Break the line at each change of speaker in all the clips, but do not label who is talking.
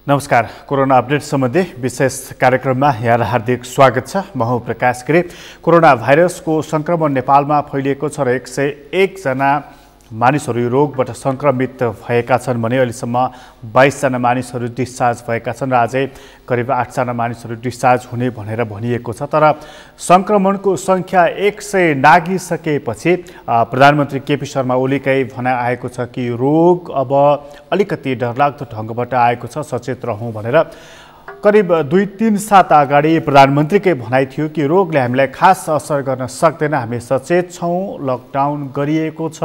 नमस्कार। Corona update सम्बन्धी विशेष कार्यक्रममा यहाँलाई हार्दिक स्वागत छ। म हुँ प्रकाश गिरी। कोरोना भाइरसको संक्रमण नेपालमा फैलिएको छ र 101 जना मानिसहरू यो रोगबाट संक्रमित भएका छन् भने अहिलेसम्म 22 जना मानिसहरू डिस्चार्ज भएका छन् र अझै करिब 8 जना मानिसहरू डिस्चार्ज हुने भनेर भनिएको छ। तर संक्रमणको संख्या 100 नागिसकेपछि प्रधानमन्त्री केपी शर्मा ओलीकै भनाइ आएको छ कि रोग अब अलिकति डरलाग्दो ढङ्गबाट आएको छ, सचेत रहौं भनेर। करिब 2-3 साता अगाडि प्रधानमन्त्रीकै भनाइ थियो कि रोगले हामीलाई खास असर गर्न सक्दैन, हामी सचेत छौं, लकडाउन गरिएको छ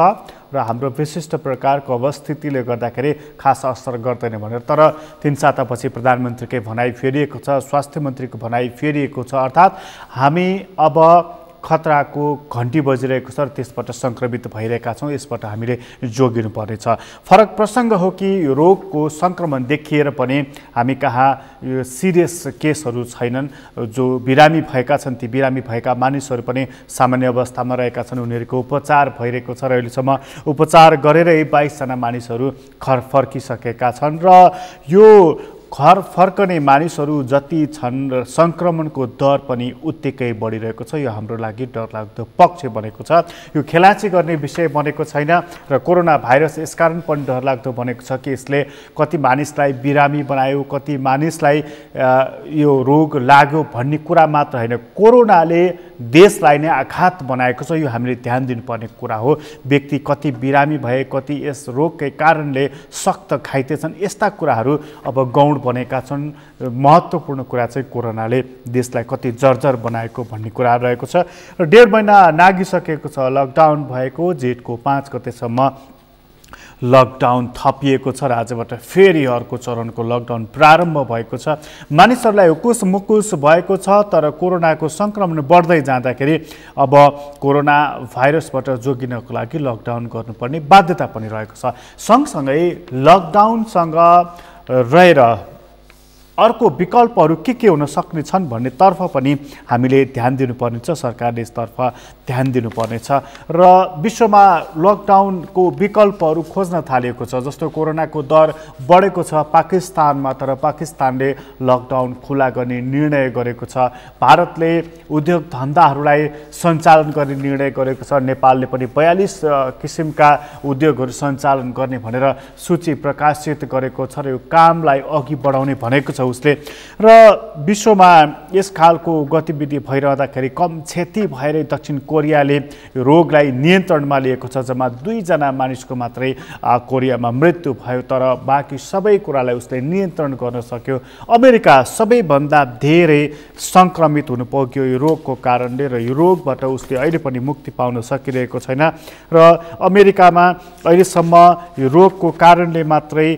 र हाम्रो विशिष्ट प्रकारको अवस्थितिले गर्दाखेरि खास असर गर्दैन भनेर। तर 3 सातापछि प्रधानमन्त्रीकै भनाइ फेरिएको छ, स्वास्थ्य मन्त्रीको भनाइ फेरिएको छ। अर्थात् हामी अब खतराको घण्टी बजिरहेको छ र त्यसबाट संक्रमित भइरहेका छौं, यसबाट हामीले जोगिनु पर्नेछ। फरक प्रसंग हो कि यो रोगको संक्रमण देखिएर पनि हामी कहाँ यो सिरियस केसहरू छैनन्। जो बिरामी भएका छन् ती बिरामी भएका मानिसहरू पनि सामान्य अवस्थामा रहेका छन्, उनीहरूको उपचार भइरहेको छ र अहिलेसम्म उपचार गरेरै 22 जना मानिसहरू घर फर्किसकेका छन् र यो घर फर्कने मानिसहरू जति छन् र संक्रमणको दर पनि उत्तिकै बढिरहेको छ। यो हाम्रो लागि डरलाग्दो पक्ष बनेको छ। यो खेलाची गर्ने विषय बनेको छैन र कोरोना भाइरस यसकारण पनि डरलाग्दो बनेको छ कि यसले कति मानिसलाई बिरामी बनायो, कति मानिसलाई यो रोग लाग्यो भन्ने कुरा मात्र होइन, कोरोनाले देशलाई नै आघात बनाएको छ। यो हामीले ध्यान दिनुपर्ने कुरा हो। व्यक्ति कति बिरामी भए, कति यस रोगकै कारणले सख्त घाइते छन्, यस्ता कुराहरू अब गौण बनेका छन्। महत्त्वपूर्ण कुरा चाहिँ कोरोनाले देशलाई कति जर्जर बनाएको भन्ने कुरा रहेको छ। र 1.5 महिना नागिसकेको छ लकडाउन भएको। जेठको 5 गतेसम्म लकडाउन थपिएको छ र आजबाट फेरि अर्को चरणको लकडाउन प्रारम्भ भएको छ। मानिसहरूलाई हुकुस मुकुस भएको छ, तर कोरोनाको संक्रमण बढ्दै जाँदाखेरि अब कोरोना भाइरसबाट जोगिनको लागि लकडाउन गर्नुपर्ने बाध्यता पनि रहेको छ। सँगसँगै लकडाउनसँग रहेर अर्को विकल्पहरू के हुन सक्ने छन् भन्ने तर्फ पनि हामीले ध्यान दिनुपर्नेछ, सरकारले यसतर्फ ध्यान दिनुपर्नेछ। र विश्वमा लकडाउनको विकल्पहरू खोज्न थालिएको छ। जस्तो कोरोनाको दर बढेको छ पाकिस्तानमा, तर पाकिस्तानले लकडाउन खुला गर्ने निर्णय गरेको छ। भारतले उद्योग धन्दाहरूलाई सञ्चालन गर्ने निर्णय गरेको छ। नेपालले पनि 42 किसिमका उद्योगहरू सञ्चालन गर्ने भनेर सूची प्रकाशित गरेको छ र यो कामलाई अघि बढाउने भनेको छ उसले। र विश्वमा यस खालको गतिविधि भइरहँदाखेरि कम क्षति भएर दक्षिण कोरियाले रोगलाई नियन्त्रणमा लिएको छ। जम्मा 2 जना मानिसको मात्रै कोरियामा मृत्यु भयो, तर बाँकी सबै कुरालाई उसले नियन्त्रण गर्न सक्यो। अमेरिका सबैभन्दा धेरै संक्रमित हुनु पुग्यो यो रोगको कारणले र यो रोगबाट उसले अहिले पनि मुक्ति पाउन सकिरहेको छैन। र अमेरिकामा अहिलेसम्म यो रोगको कारणले मात्रै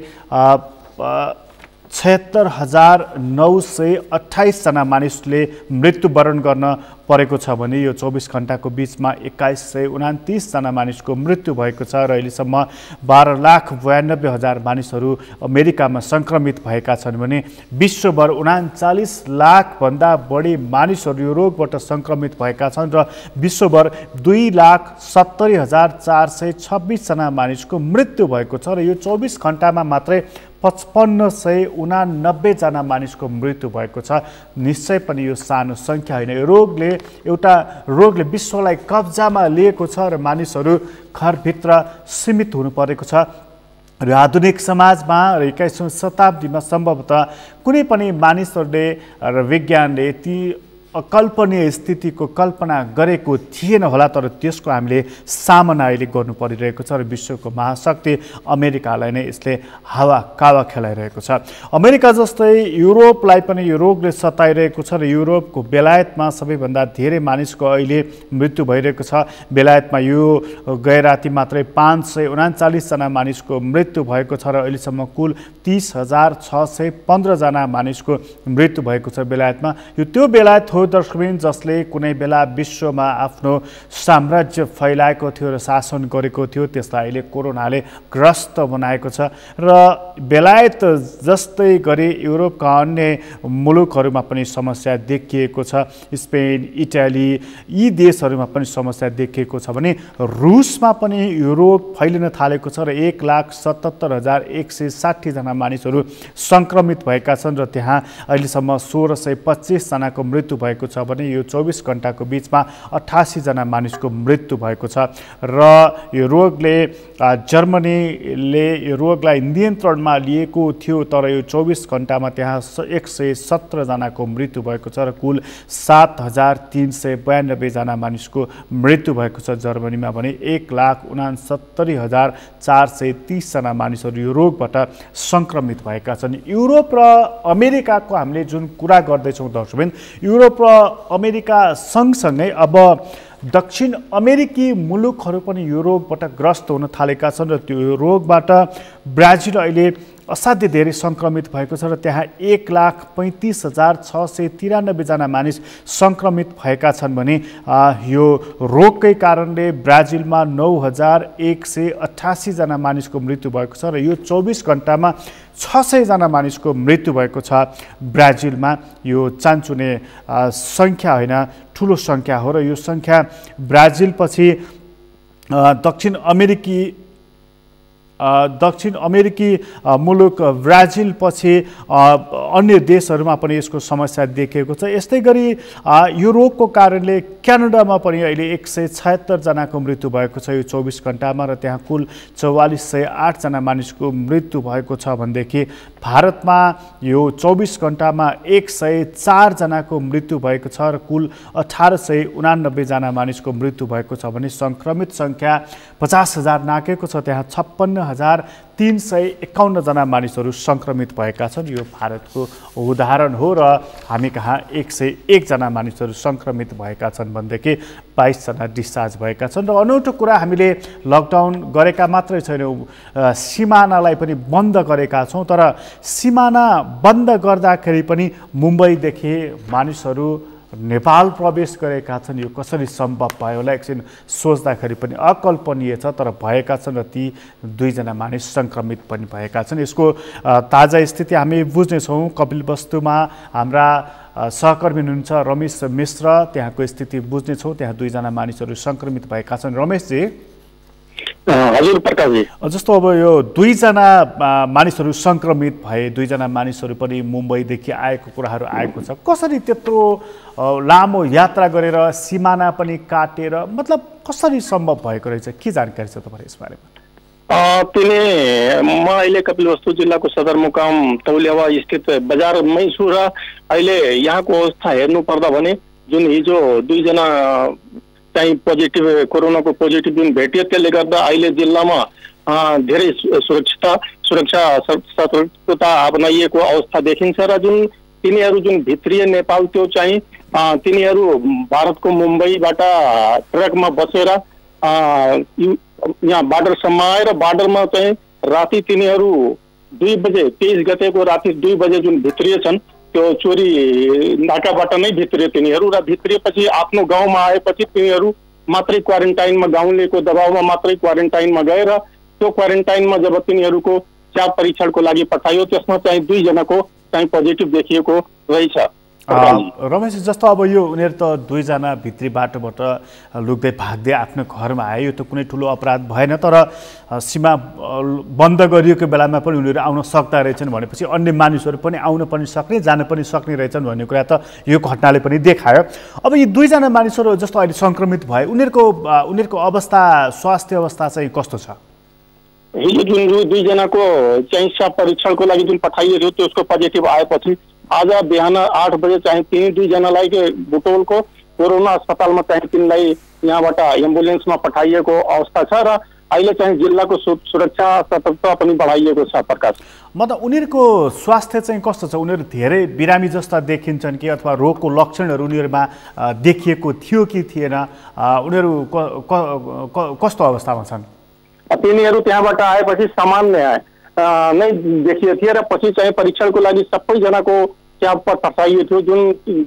76,928 जना मानिसले मृत्युवरण गर्न परेको छ भने यो 24 घण्टाको बीचमा 2129 जना मानिसको मृत्यु भएको छ र अहिलेसम्म 12,92,000 मानिसहरू अमेरिकामा संक्रमित भएका छन् भने विश्वभर 39 लाख भन्दा बढी मानिसहरू यो रोगबाट संक्रमित भएका छन् र विश्वभर 2,70,426 जना मानिसको मृत्यु भएको छ र यो 24 घण्टामा मात्रै 5589 जना मानिसको मृत्यु भएको छ। निश्चय पनि यो सानो संख्या होइन। यो रोगले विश्वलाई कब्जामा लिएको छ र मानिसहरू घरभित्र सीमित हुनु परेको छ। र आधुनिक समाजमा र 21औं शताब्दीमा सम्भवतः कुनै पनि मानिसहरूले र विज्ञानले ती अकल्पनीय स्थितिको कल्पना गरेको थिएन होला, तर त्यसको हामीले सामना अहिले गर्नु परिरहेको छ र विश्वको महाशक्ति अमेरिकालाई नै यसले हावा कावा खेलाइरहेको छ। अमेरिका जस्तै युरोपलाई पनि यो रोगले सताइरहेको छ र युरोपको बेलायतमा सबैभन्दा धेरै मानिसको अहिले मृत्यु भइरहेको छ। बेलायतमा यो गए राति मात्रै 539 जना मानिसको मृत्यु भएको छ र अहिलेसम्म कुल 30,615 जना मानिसको मृत्यु भएको छ बेलायतमा। यो त्यो बेलायत हो हो दर्शकबिन, जसले कुनै बेला विश्वमा आफ्नो साम्राज्य फैलाएको थियो र शासन गरेको थियो, त्यसलाई अहिले कोरोनाले ग्रस्त बनाएको छ र बेलायत जस्तै गरी युरोपका अन्य मुलुकहरूमा पनि समस्या देखिएको छ। स्पेन, इटाली यी देशहरूमा पनि समस्या देखिएको छ भने रुसमा पनि यो रोग फैलिन थालेको छ र 1,77,160 जना मानिसहरू संक्रमित भएका छन् र त्यहाँ अहिलेसम्म 1625 जनाको मृत्यु भएको छ भने यो 24 घण्टाको बीचमा 88 जना मानिसको मृत्यु भएको छ र यो रोगले जर्मनीले यो रोगलाई नियन्त्रणमा लिएको थियो, तर यो 24 घण्टामा त्यहाँ 117 जनाको मृत्यु भएको छ र कुल 7,392 जना मानिसको मृत्यु भएको छ। जर्मनीमा भने 1,69,430 जना मानिसहरू यो रोगबाट संक्रमित भएका छन्। युरोप र अमेरिकाको हामीले जुन कुरा गर्दैछौँ दर्शकबिन, युरोप र अमेरिका सँगसँगै अब दक्षिण अमेरिकी मुलुकहरू पनि यो रोगबाट ग्रस्त हुन थालेका छन् र त्यो रोगबाट ब्राजिल अहिले असाध्य धेरै संक्रमित भएको छ र त्यहाँ 1,35,693 जना मानिस संक्रमित भएका छन् भने यो रोगकै कारणले ब्राजिलमा 9,188 जना मानिसको मृत्यु भएको छ र यो 24 घण्टामा 600 जना मानिसको मृत्यु भएको छ। ब्राजिलमा यो चान्चुने संख्या होइन, ठुलो संख्या हो र यो संख्या ब्राजिलपछि दक्षिण अमेरिकी मुलुक ब्राजिलपछि अन्य देशहरूमा पनि यसको समस्या देखिएको छ। यस्तै गरी यो रोगको कारणले क्यानाडामा पनि अहिले 176 जनाको मृत्यु भएको छ यो 24 घण्टामा र त्यहाँ कुल 4408 जना मानिसको मृत्यु भएको छ भनेदेखि भारतमा यो 24 घण्टामा 104 जनाको मृत्यु भएको छ र कुल 1889 जना मानिसको मृत्यु भएको छ भने संक्रमित संख्या 50,000 नाकेको छ। त्यहाँ 56,351 जना मानिसहरू संक्रमित भएका छन्। यो भारतको उदाहरण हो र हामी कहाँ 101 जना मानिसहरू संक्रमित भएका छन् भनेदेखि 22 जना डिस्चार्ज भएका छन्। र अनौठो कुरा, हामीले लकडाउन गरेका मात्रै छैनौँ, सिमानालाई पनि बन्द गरेका छौँ, तर सिमाना बन्द गर्दाखेरि पनि मुम्बईदेखि मानिसहरू नेपाल प्रवेश गरेका छन्। यो कसरी सम्भव भयो होला एकछिन सोच्दाखेरि पनि अकल्पनीय छ, तर भएका छन् र ती 2 जना मानिस संक्रमित पनि भएका छन्। यसको ताजा स्थिति हामी बुझ्नेछौँ। कपिलवस्तुमा हाम्रा सहकर्मी हुनुहुन्छ रमेश मिश्र, त्यहाँको स्थिति बुझ्नेछौँ। त्यहाँ 2 जना मानिसहरू संक्रमित भएका छन्। रमेशजी।
हजुर प्रकाशजी,
जस्तो अब यो 2 जना मानिसहरू संक्रमित भए, 2 जना मानिसहरू पनि मुम्बईदेखि आएको कुराहरू आएको छ, कसरी त्यत्रो लामो यात्रा गरेर सिमाना पनि काटेर, मतलब कसरी सम्भव भएको रहेछ? के जानकारी छ तपाईँ यसबारेमा?
म अहिले कपिलवस्तु जिल्लाको सदरमुकाम तौलियावा स्थित बजारमै छु र अहिले यहाँको अवस्था हेर्नु पर्दा भने जुन हिजो 2 जना चाहिँ कोरोनाको पोजिटिभ जुन भेटियो, त्यसले गर्दा अहिले जिल्लामा धेरै सुरक्षा सतर्कता अपनाइएको अवस्था देखिन्छ र जुन तिनीहरू जुन भित्रीय नेपाल त्यो चाहिँ तिनीहरू भारतको मुम्बईबाट ट्रकमा बसेर यहाँ बार्डरसम्म आएर बार्डरमा चाहिँ राति तिनीहरू 2 बजे 23 गतेको राति 2 बजे जुन भित्रिए छन् त्यो चोरी नाकाबाट नै भित्रिए तिनीहरू र भित्रिएपछि आफ्नो गाउँमा आएपछि तिनीहरू मात्रै क्वारेन्टाइनमा, गाउँलेको दबाउमा मात्रै क्वारेन्टाइनमा गएर त्यो क्वारेन्टाइनमा जब तिनीहरूको स्याब परीक्षणको लागि पठाइयो त्यसमा चाहिँ 2 जनाको चाहिँ पोजिटिभ देखिएको रहेछ।
रमेश, जस्तो अब यो उनीहरू त 2 जना भित्री बाटोबाट लुक्दै भाग्दै आफ्नो घरमा आयो, यो त कुनै ठुलो अपराध भएन, तर सीमा बन्द गरिएको बेलामा पनि उनीहरू आउन सक्दा रहेछन् भनेपछि अन्य मानिसहरू पनि आउन पनि सक्ने, जान पनि सक्ने रहेछन् भन्ने कुरा त यो घटनाले पनि देखायो। अब यी 2 जना मानिसहरू जस्तो अहिले संक्रमित भए, उनीहरूको अवस्था, स्वास्थ्य अवस्था चाहिँ कस्तो छ?
हिजो जुन 2 जनाको चाहिँ स्याब परीक्षणको लागि जुन पठाइएको थियो त्यसको पोजिटिभ आएपछि आज बिहान 8 बजे चाहिँ 2 जनालाई बुटोलको कोरोना अस्पतालमा चाहिँ तिनलाई यहाँबाट एम्बुलेन्समा पठाइएको अवस्था छ र अहिले चाहिँ जिल्लाको सुरक्षा सतर्कता पनि बढाइएको छ। प्रकाश,
मतलब उनीहरूको स्वास्थ्य चाहिँ कस्तो छ? उनीहरू धेरै बिरामी जस्ता देखिन्छन् कि अथवा रोगको लक्षणहरू उनीहरूमा देखिएको थियो कि थिएन? उनीहरू कस्तो अवस्थामा छन्?
तिनीहरू त्यहाँबाट आएपछि सामान्य नै देखिए थिए र पछि चाहिँ परीक्षणको लागि सबैजनाको स्याब पठाइएको थियो, जुन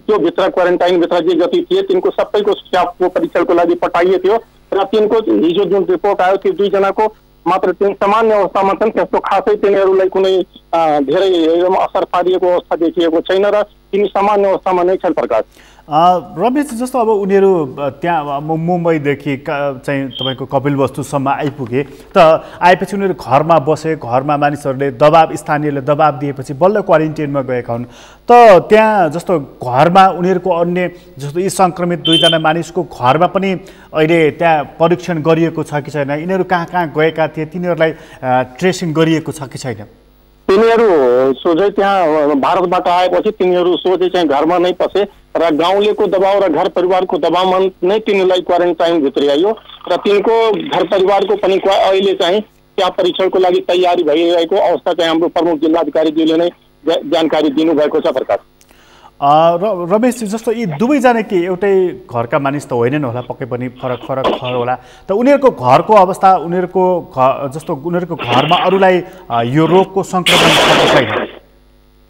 त्यो भित्र क्वारेन्टाइनभित्र जे जति थिए तिनको सबैको स्याबको परीक्षणको लागि पठाइएको थियो र तिनको हिजो जुन रिपोर्ट आयो त्यो 2 जनाको मात्र तिन सामान्य अवस्थामा छन्। त्यस्तो खासै तिनीहरूलाई कुनै धेरै असर पारिएको अवस्था देखिएको छैन र तिनी सामान्य अवस्थामा नै छन्। प्रकाश
रमेश, जस्तो अब उनीहरू त्यहाँ मुम्बईदेखि चाहिँ तपाईँको कपिलवस्तुसम्म आइपुगे त आएपछि उनीहरू घरमा बसे, घरमा मानिसहरूले स्थानीयले दबाब दिएपछि बल्ल क्वारेन्टाइनमा गएका हुन्। त त्यहाँ जस्तो घरमा उनीहरूको अन्य जस्तो यी सङ्क्रमित 2 जना मानिसको घरमा पनि अहिले त्यहाँ परीक्षण गरिएको छ कि छैन? यिनीहरू कहाँ कहाँ गएका थिए, तिनीहरूलाई ट्रेसिङ गरिएको छ कि छैन?
तिनीहरू सोझै त्यहाँ भारतबाट आएपछि तिनीहरू सोझै चाहिँ घरमा नै पसे र गाउँलेको दबाव र घर परिवारको दबावमा नै तिनीलाई क्वारेन्टाइन भित्र्याइयो र तिनको घर परिवारको पनि अहिले चाहिँ त्यहाँ परीक्षणको लागि तयारी भइरहेको अवस्था चाहिँ हाम्रो प्रमुख जिल्लाधिकारीज्यूले नै जानकारी दिनुभएको छ। प्रकाश
रमेश, जस्तो यी दुवैजना के एउटै घरका मानिस त होइनन् होला, पक्कै पनि फरक फरक घर होला। त उनीहरूको घरको अवस्था, उनीहरूको घरमा अरूलाई यो रोगको सङ्क्रमण छ कि छैन?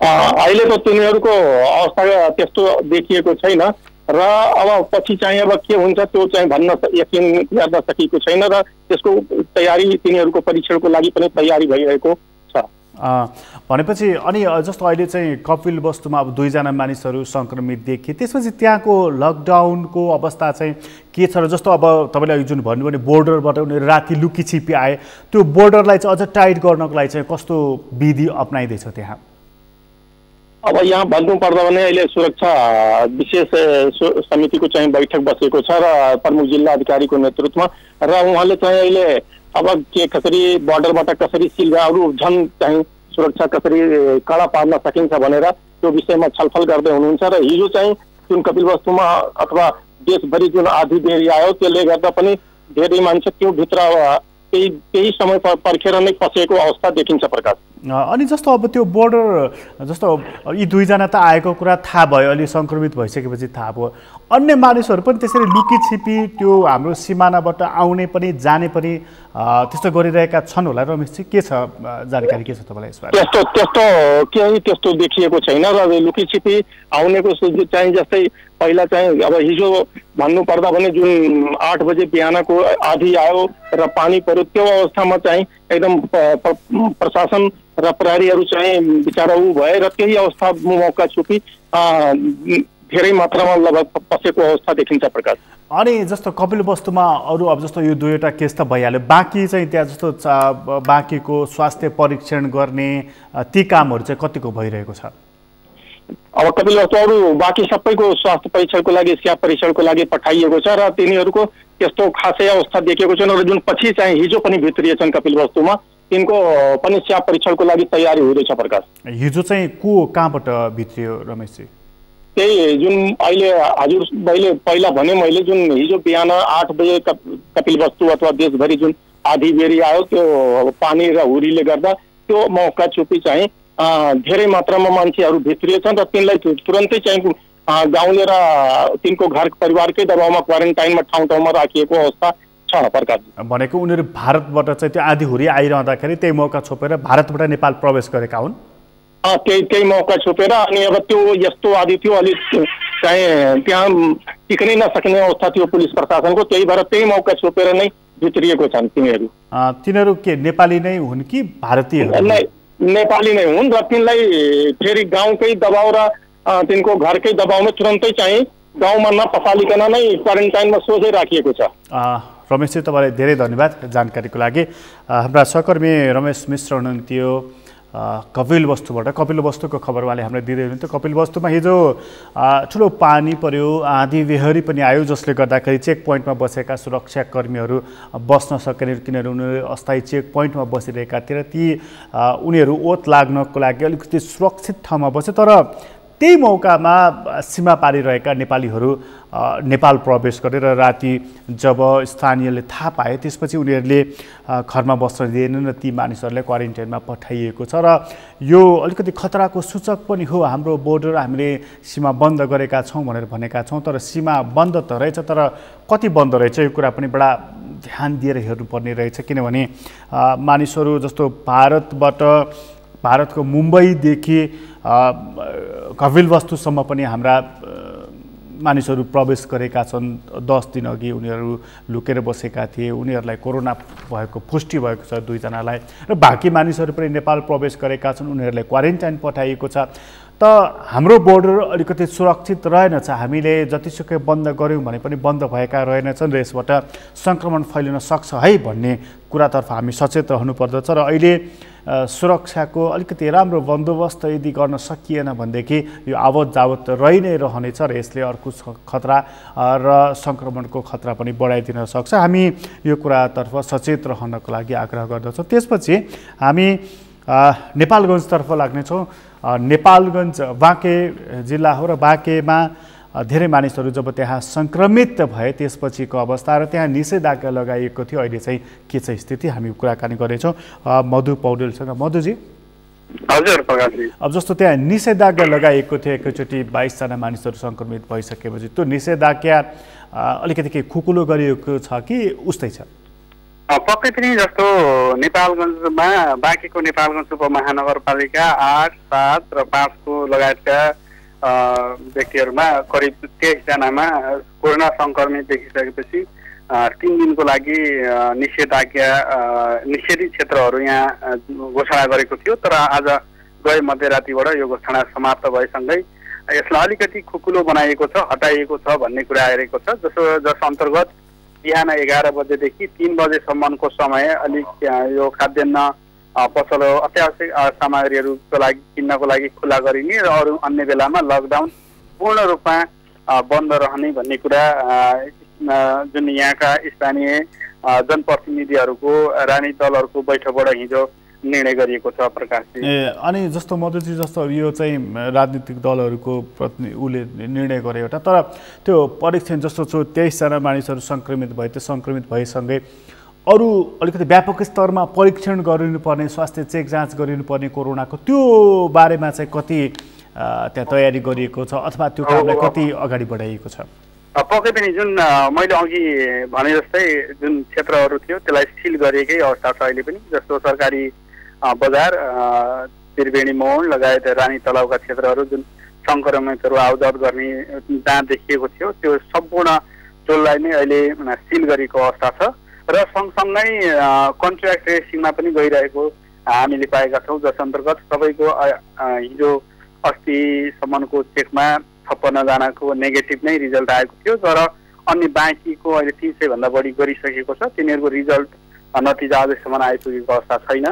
अहिले त तिनीहरूको अवस्था त्यस्तो देखिएको छैन र अब पछि चाहिँ अब के हुन्छ त्यो चाहिँ भन्न यकिन गर्न सकिएको छैन र त्यसको तयारी तिनीहरूको परीक्षणको लागि पनि तयारी भइरहेको छ।
भनेपछि अनि जस्तो अहिले चाहिँ कपिलवस्तुमा अब 2 जना मानिसहरू सङ्क्रमित देखिए, त्यसपछि त्यहाँको लकडाउनको अवस्था चाहिँ के छ र जस्तो अब तपाईँले जुन भन्नुभयो भने बोर्डरबाट उनीहरू राति लुकीछिपी आए, त्यो बोर्डरलाई चाहिँ अझ टाइट गर्नको लागि चाहिँ कस्तो विधि अप्नाइँदैछ त्यहाँ?
अब यहाँ भन्नुपर्दा भने अहिले सुरक्षा विशेष समितिको चाहिँ बैठक बसेको छ र प्रमुख जिल्लाधिकारीको नेतृत्वमा र उहाँले चाहिँ अहिले अब के कसरी बोर्डरबाट कसरी सिलगाहरू झन् चाहिँ सुरक्षा कसरी कडा पार्न सकिन्छ भनेर त्यो विषयमा छलफल गर्दै हुनुहुन्छ र हिजो चाहिँ जुन कपिलवस्तुमा अथवा देशभरि जुन आधी बेरी आयो त्यसले गर्दा पनि धेरै मान्छे त्यो भित्र केही समय पर्खेर नै पसेको अवस्था देखिन्छ। प्रकाश
अनि जस्तो अब त्यो बोर्डर जस्तो यी 2 जना त आएको कुरा थाहा भयो, अलि सङ्क्रमित भइसकेपछि थाहा भयो, अन्य मानिसहरू पनि त्यसरी लुकीछिपी त्यो हाम्रो सिमानाबाट आउने पनि जाने पनि त्यस्तो गरिरहेका छन् होला? रमेशजी, के छ जानकारी, के छ तपाईँलाई यसमा?
त्यस्तो देखिएको छैन र लुकीछिपी आउनेको चाहिँ जस्तै पहिला चाहिँ अब हिजो भन्नुपर्दा भने जुन 8 बजे बिहानको आधी आयो र पानी पर्यो, त्यो अवस्थामा चाहिँ एकदम प्रशासन र प्रहरीहरू चाहिँ बिचाराउ भए र त्यही अवस्था मौका छुपी धेरै मात्रामा लगभग पसेको अवस्था देखिन्छ। प्रकाश
अनि जस्तो कपिलवस्तुमा अरू अब जस्तो यो 2वटा केस त भइहाल्यो, बाँकी चाहिँ त्यहाँ जस्तो बाँकीको स्वास्थ्य परीक्षण गर्ने ती कामहरू चाहिँ कतिको भइरहेको छ?
अब कपिलवस्तु अरू बाँकी सबैको स्वास्थ्य परीक्षणको लागि स्याब परीक्षणको लागि पठाइएको छ र तिनीहरूको त्यस्तो खासै अवस्था देखिएको छैन र जुन पछि चाहिँ हिजो पनि भित्रिएछन् कपिलवस्तुमा तिनको पनि स्याब परीक्षणको लागि तयारी हुँदैछ। प्रकाश
हिजो चाहिँ कहाँबाट भित्रियो रमेशजी?
त्यही जुन अहिले हजुरले पहिला भने मैले जुन हिजो बिहान 8 बजे कपिलवस्तु अथवा देशभरि जुन आधी बेरी आयो त्यो पानी र हुरीले गर्दा त्यो मौका छुपी चाहिँ धेरै मात्रामा मान्छेहरू भित्रिएछन् र तिनलाई तुरन्तै चाहिँ गाउँले र तिनको घर परिवारकै दबावमा क्वारेन्टाइनमा ठाउँ राखिएको अवस्था छ। प्रकाश
भनेको उनीहरू भारतबाट चाहिँ त्यो आधी हुरी आइरहँदाखेरि त्यही मौका छोपेर भारतबाट नेपाल प्रवेश गरेका हुन्?
त्यही मौका छोपेर अनि अब त्यो यस्तो आदि थियो, अलिक चाहिँ त्यहाँ टिक्नै नसक्ने अवस्था थियो पुलिस प्रशासनको, त्यही भएर त्यही मौका छोपेर नै भित्रिएको छन् तिनीहरू।
तिनीहरू के नेपाली नै हुन् कि भारतीय?
नेपाली नै हुन् र तिनलाई फेरि गाउँकै दबाव र तिनको घरकै दबावमा तुरन्तै चाहिँ गाउँमा नपसालिकन नै क्वारेन्टाइनमा सोझै राखिएको छ।
रमेशजी, तपाईँलाई धेरै धन्यवाद जानकारीको लागि। हाम्रा सहकर्मी रमेश मिश्र हुनुहुन्थ्यो कपिलवस्तुको खबर उहाँले हामीलाई दिँदै हुनुहुन्थ्यो। कपिलवस्तुमा हिजो ठुलो पानी पर्यो, आँधी बेहरी पनि आयो, जसले गर्दाखेरि चेक पोइन्टमा बसेका सुरक्षाकर्मीहरू बस्न सकेन, किनभने उनीहरू अस्थायी चेक पोइन्टमा बसिरहेका थिए र उनीहरू ओत लाग्नको लागि अलिकति सुरक्षित ठाउँमा बसे। तर त्यही मौकामा सीमा पारिरहेका नेपालीहरू नेपाल प्रवेश गरेर राति जब स्थानीयले थाहा पाए त्यसपछि उनीहरूले घरमा बस्न दिएनन् र ती मानिसहरूलाई क्वारेन्टाइनमा पठाइएको छ र यो अलिकति खतराको सूचक पनि हो। हाम्रो बोर्डर हामीले सीमा बन्द गरेका छौँ भनेर भनेका छौँ, तर सीमा बन्द त रहेछ, तर कति बन्द रहेछ यो कुरा पनि बडा ध्यान दिएर हेर्नुपर्ने रहेछ, किनभने मानिसहरू जस्तो भारतबाट भारतको मुम्बईदेखि कपिलवस्तुसम्म पनि हाम्रा मानिसहरू प्रवेश गरेका छन्। 10 दिन अघि उनीहरू लुकेर बसेका थिए, उनीहरूलाई कोरोना भएको पुष्टि भएको छ 2 जनालाई, र बाँकी मानिसहरू पनि नेपाल प्रवेश गरेका छन्, उनीहरूलाई क्वारेन्टाइन पठाइएको छ। त हाम्रो बोर्डर अलिकति सुरक्षित रहेनछ, हामीले जतिसुकै बन्द गऱ्यौँ भने पनि बन्द भएका रहेनछन् र यसबाट सङ्क्रमण फैलिन सक्छ है भन्ने कुरातर्फ हामी सचेत रहनुपर्दछ। र अहिले सुरक्षाको अलिकति राम्रो बन्दोबस्त यदि गर्न सकिएन भनेदेखि यो आवत जावत रहि नै रहनेछ र यसले अर्को खतरा र सङ्क्रमणको खतरा पनि बढाइदिन सक्छ। हामी यो कुरातर्फ सचेत रहनको लागि आग्रह गर्दछौँ। त्यसपछि हामी नेपालगञ्जतर्फ लाग्नेछौँ। नेपालगञ्ज बाँके जिल्ला हो र बाँकेमा धेरै मानिसहरू जब त्यहाँ सङ्क्रमित भए त्यसपछिको अवस्था र त्यहाँ निषेधाज्ञा लगाइएको थियो, अहिले चाहिँ के छ स्थिति, हामी कुराकानी गर्नेछौँ मधु पौडेलसँग। मधुजी,
हजुर प्रकाशजी,
अब जस्तो त्यहाँ निषेधाज्ञा लगाइएको थियो, एकैचोटि 22 जना मानिसहरू सङ्क्रमित भइसकेपछि त्यो निषेधाज्ञा अलिकति के खुकुलो गरिएको छ कि उस्तै छ?
पक्कै पनि जस्तो नेपालगञ्जमा बाँकीको नेपालगञ्ज उपमहानगरपालिका 8, 7 र 5 को लगायतका व्यक्तिहरूमा करिब 23 जनामा कोरोना सङ्क्रमित देखिसकेपछि 3 दिनको लागि निषेधाज्ञा निषेधित क्षेत्रहरू यहाँ घोषणा गरेको थियो। तर आज गए मध्यरातिबाट यो घोषणा समाप्त भएसँगै यसलाई अलिकति खुकुलो बनाइएको छ, हटाइएको छ भन्ने कुरा आइरहेको छ। जस अन्तर्गत बिहान 11 बजेदेखि 3 बजेसम्मको समय अलिक यो खाद्यान्न पसलो अत्यावश्यक सामग्रीहरूको लागि किन्नको लागि खुला गरिने र अरू अन्य बेलामा लकडाउन पूर्ण रूपमा बन्द रहने भन्ने कुरा जुन यहाँका स्थानीय जनप्रतिनिधिहरूको राजनीतिक दलहरूको बैठकबाट हिजो निर्णय गरिएको छ प्रकाशजी।
अनि जस्तो मधुजी, जस्तो यो चाहिँ राजनीतिक दलहरूको उसले निर्णय गरे एउटा, तर त्यो परीक्षण जस्तो 23 जना मानिसहरू सङ्क्रमित भए, त्यो सङ्क्रमित भएसँगै अरू अलिकति व्यापक स्तरमा परीक्षण गरिनुपर्ने, स्वास्थ्य चेक जाँच गरिनुपर्ने कोरोनाको, त्यो बारेमा चाहिँ कति त्यहाँ तयारी गरिएको छ अथवा त्यो कामलाई कति अगाडि बढाइएको छ?
पक्कै पनि जुन मैले अघि भने जस्तै जुन क्षेत्रहरू थियो त्यसलाई सिल गरिएकै अवस्था छ अहिले पनि। जस्तो सरकारी बजार, त्रिवेणी मोड लगायत रानी तलाउका क्षेत्रहरू जुन सङ्क्रमितहरू आउजाउट गर्ने जहाँ देखिएको थियो त्यो सम्पूर्ण टोललाई नै अहिले सिल गरेको अवस्था छ र सँगसँगै कन्ट्र्याक्ट ट्रेसिङमा पनि गइरहेको हामीले पाएका छौँ। जस अन्तर्गत सबैको हिजो अस्तिसम्मको चेकमा 56 जनाको नेगेटिभ नै रिजल्ट आएको थियो, तर अन्य बाँकीको अहिले 300 भन्दा बढी गरिसकेको छ। तिनीहरूको रिजल्ट नतिजा अझैसम्म आइपुगेको अवस्था छैन।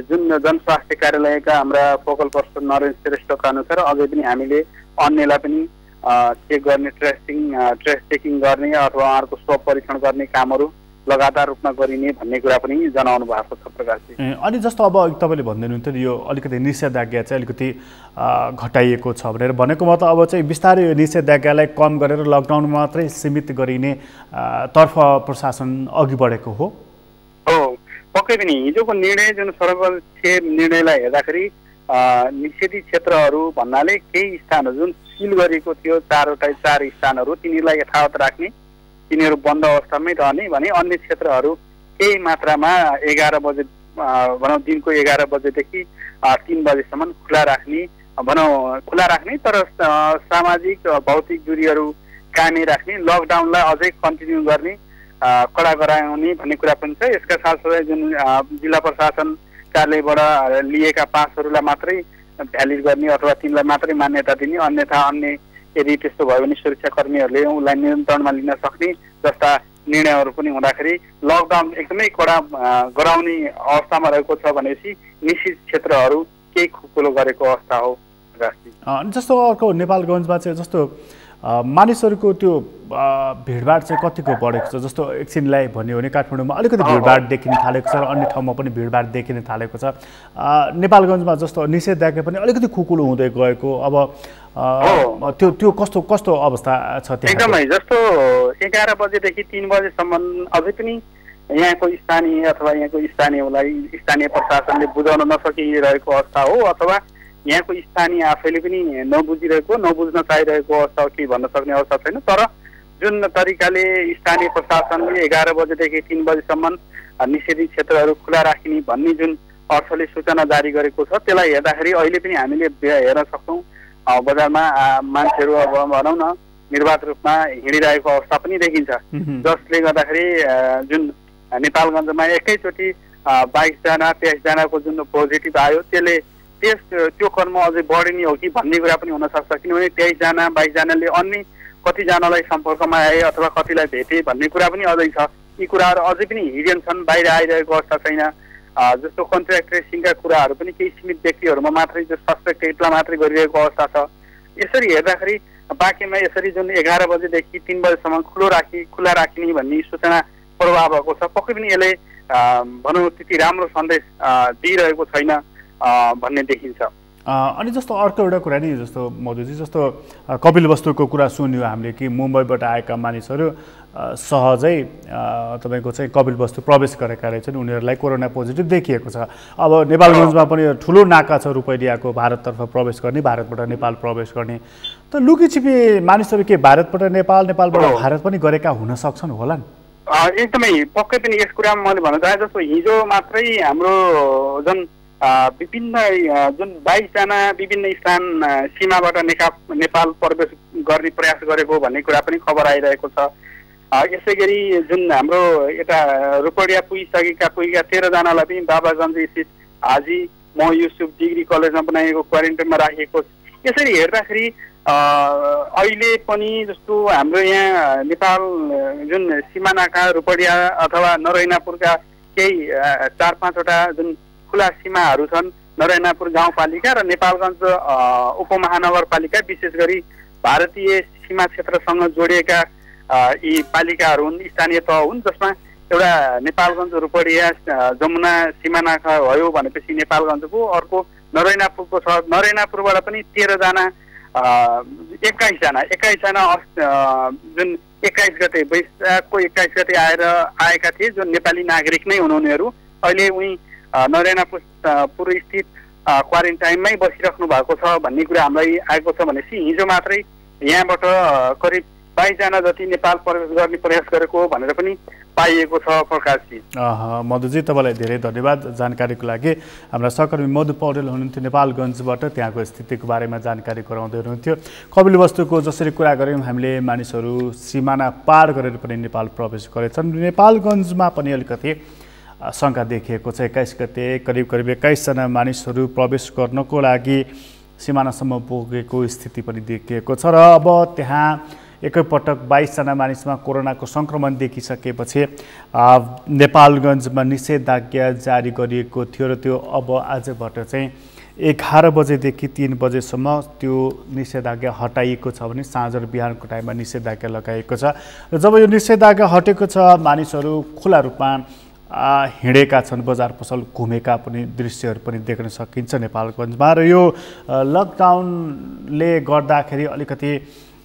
जुन जनस्वास्थ्य कार्यालयका हाम्रा फोकल पर्सन नरेन्द्र श्रेष्ठका अनुसार अझै पनि हामीले अन्यलाई पनि चेक गर्ने, ट्रेस चेकिङ गर्ने अथवा उहाँहरूको स्वब परीक्षण गर्ने कामहरू लगातार रूपमा गरिने भन्ने कुरा पनि जनाउनु भएको छ प्रकाशजी।
अनि जस्तो अब तपाईँले भन्दै हुनुहुन्थ्यो यो अलिकति निषेधाज्ञा चाहिँ अलिकति घटाइएको छ भनेर, भनेको मतलब अब चाहिँ बिस्तारै यो निषेधाज्ञालाई कम गरेर लकडाउन मात्रै सीमित गरिने तर्फ प्रशासन अघि बढेको हो?
पक्कै पनि हिजोको निर्णय जुन सर्वोच्च निर्णयलाई हेर्दाखेरि निषेधित क्षेत्रहरू भन्नाले केही स्थानहरू जुन सिल गरेको थियो 4 स्थानहरू तिनीहरूलाई यथावत राख्ने, तिनीहरू बन्द अवस्थामै रहने भने अन्य क्षेत्रहरू केही मात्रामा 11 बजे भनौँ दिनको 11 बजेदेखि 3 बजेसम्म खुला राख्ने तर सामाजिक भौतिक दूरीहरू कायमै राख्ने, लकडाउनलाई अझै कन्टिन्यू गर्ने, कडा गराउने भन्ने कुरा पनि छ। यसका साथसाथै जुन जिल्ला प्रशासन कार्यालयबाट लिएका पासहरूलाई मात्रै भ्यालिड गर्ने अथवा तिनलाई मात्रै मान्यता दिने, अन्यथा अन्य यदि त्यस्तो भयो भने सुरक्षाकर्मीहरूले उसलाई नियन्त्रणमा लिन सक्ने जस्ता निर्णयहरू पनि हुँदाखेरि लकडाउन एकदमै कडा गराउने अवस्थामा रहेको छ भनेपछि निश्चित क्षेत्रहरू केही खुकुलो गरेको अवस्था हो।
जस्तो अर्को नेपालगञ्जमा चाहिँ जस्तो मानिसहरूको त्यो भिडभाड चाहिँ कतिको बढेको छ? जस्तो एकछिनलाई भन्यो भने काठमाडौँमा अलिकति भिडभाड देखिन थालेको छ र अन्य ठाउँमा पनि भिडभाड देखिन थालेको छ। नेपालगञ्जमा जस्तो निषेधाज्ञा पनि अलिकति खुकुलो हुँदै गएको, अब त्यो कस्तो अवस्था छ त्यहाँ?
एकदमै जस्तो 11 बजेदेखि 3 बजेसम्म अझै पनि यहाँको स्थानीय अथवा यहाँको स्थानीय प्रशासनले बुझाउन नसकिरहेको अवस्था हो अथवा यहाँको स्थानीय आफैले पनि नबुझ्न चाहिरहेको अवस्था हो कि भन्न सक्ने अवस्था छैन। तर जुन तरिकाले स्थानीय प्रशासनले 11 बजेदेखि 3 बजेसम्म निषेधित क्षेत्रहरू खुला राखिने भन्ने जुन अर्थले सूचना जारी गरेको छ। त्यसलाई हेर्दाखेरि अहिले पनि हामीले हेर्न सक्छौँ बजारमा मान्छेहरू अब भनौँ न निर्वाध रूपमा हिँडिरहेको अवस्था पनि देखिन्छ, जसले गर्दाखेरि जुन नेपालगञ्जमा एकैचोटि 22 जना 23 जनाको जुन पोजिटिभ आयो त्यसले त्यो क्रम अझै बढ्ने हो कि भन्ने कुरा पनि हुनसक्छ। किनभने 23 जना 22 जनाले अन्य कतिजनालाई सम्पर्कमा आए अथवा कतिलाई भेटे भन्ने कुरा पनि अझै छ। यी कुराहरू अझै पनि हिडन छन्, बाहिर आइरहेको अवस्था छैन। जस्तो कन्ट्र्याक्ट ट्रेसिङका कुराहरू पनि केही सीमित व्यक्तिहरूमा मात्रै जो सस्पेक्ट केटमा मात्रै गरिरहेको अवस्था छ। यसरी हेर्दाखेरि बाँकीमा यसरी जुन 11 बजेदेखि 3 बजेसम्म खुला राखिने भन्ने सूचना प्रभाव भएको छ। पक्कै पनि यसले भनौँ त्यति राम्रो सन्देश दिइरहेको छैन भन्ने देखिन्छ।
अनि जस्तो अर्को एउटा कुरा नि जस्तो मधुजी जस्तो कपिलवस्तुको कुरा सुन्यो हामीले कि मुम्बईबाट आएका मानिसहरू सहजै तपाईँको चाहिँ कपिलवस्तु प्रवेश गरेका रहेछन्, उनीहरूलाई कोरोना पोजिटिभ देखिएको छ। अब नेपालगञ्जमा पनि ठुलो नाका छ रुपैयाँको भारततर्फ प्रवेश गर्ने, भारतबाट नेपाल प्रवेश गर्ने। त लुकीछिपी मानिसहरू के भारतबाट नेपाल, नेपालबाट भारत पनि गरेका हुन सक्छन् होला नि?
एकदमै पक्कै पनि यस कुरामा मैले भन्न चाहे जस्तो हिजो मात्रै हाम्रो जुन विभिन्न जुन 22 जना विभिन्न स्थान सीमाबाट नेपाल प्रवेश गर्ने प्रयास गरेको भन्ने कुरा पनि खबर आइरहेको छ। यसै गरी जुन हाम्रो यता रुपडिया पुगिसकेका 13 जनालाई पनि बाबागञ्ज स्थित हाजी मोह युसुफ डिग्री कलेजमा बनाइएको क्वारेन्टाइनमा राखिएको। यसरी हेर्दाखेरि अहिले पनि जस्तो हाम्रो यहाँ नेपाल जुन सिमानाका रुपडिया अथवा नरैनापुरका केही 4-5 वटा जुन खुला सीमाहरू छन्, नरैनापुर गाउँपालिका र नेपालगञ्ज उपमहानगरपालिका विशेष गरी भारतीय सीमा क्षेत्रसँग जोडिएका यी पालिकाहरू हुन्, स्थानीय तह हुन्, जसमा एउटा नेपालगञ्ज रुपडिया जमुना सिमानाका भयो भनेपछि नेपालगञ्जको, अर्को नरैनापुरको छ। नरैनापुरबाट पनि 13 जना 21 जना जुन 21 गते वैशाखको 21 गते आएका थिए, जुन नेपाली नागरिक नै हुन्। उनीहरू अहिले उही नरैनापुर स्थित क्वारेन्टाइनमै बसिराख्नु भएको छ भन्ने कुरा हामीलाई आएको छ। भनेपछि हिजो मात्रै यहाँबाट करिब 22 जना जति नेपाल प्रवेश गर्ने प्रयास गरेको भनेर पनि पाइएको छ प्रकाशजी।
मधुजी तपाईँलाई धेरै धन्यवाद जानकारीको लागि। हाम्रा सहकर्मी मधु पौडेल हुनुहुन्थ्यो नेपालगञ्जबाट, त्यहाँको स्थितिको बारेमा जानकारी गराउँदै हुनुहुन्थ्यो। कपिलवस्तुको जसरी कुरा गऱ्यौँ हामीले, मानिसहरू सिमाना पार गरेर पनि नेपाल प्रवेश गरेछन्। नेपालगञ्जमा पनि अलिकति शङ्का देखिएको छ। 21 गते करिब 21 जना मानिसहरू प्रवेश गर्नको लागि सिमानासम्म पुगेको स्थिति पनि देखिएको छ र अब त्यहाँ एकैपटक 22 जना मानिसमा कोरोनाको सङ्क्रमण देखिसकेपछि नेपालगञ्जमा निषेधाज्ञा जारी गरिएको थियो र त्यो अब आजबाट चाहिँ 11 बजेदेखि 3 बजेसम्म त्यो निषेधाज्ञा हटाइएको छ भने साँझ र बिहानको टाइममा निषेधाज्ञा लगाइएको छ। र जब यो निषेधाज्ञा हटेको छ, मानिसहरू खुला रूपमा हिँडेका छन्, बजार पसल घुमेका पनि दृश्यहरू पनि देख्न सकिन्छ नेपालगञ्जमा। र यो लकडाउनले गर्दाखेरि अलिकति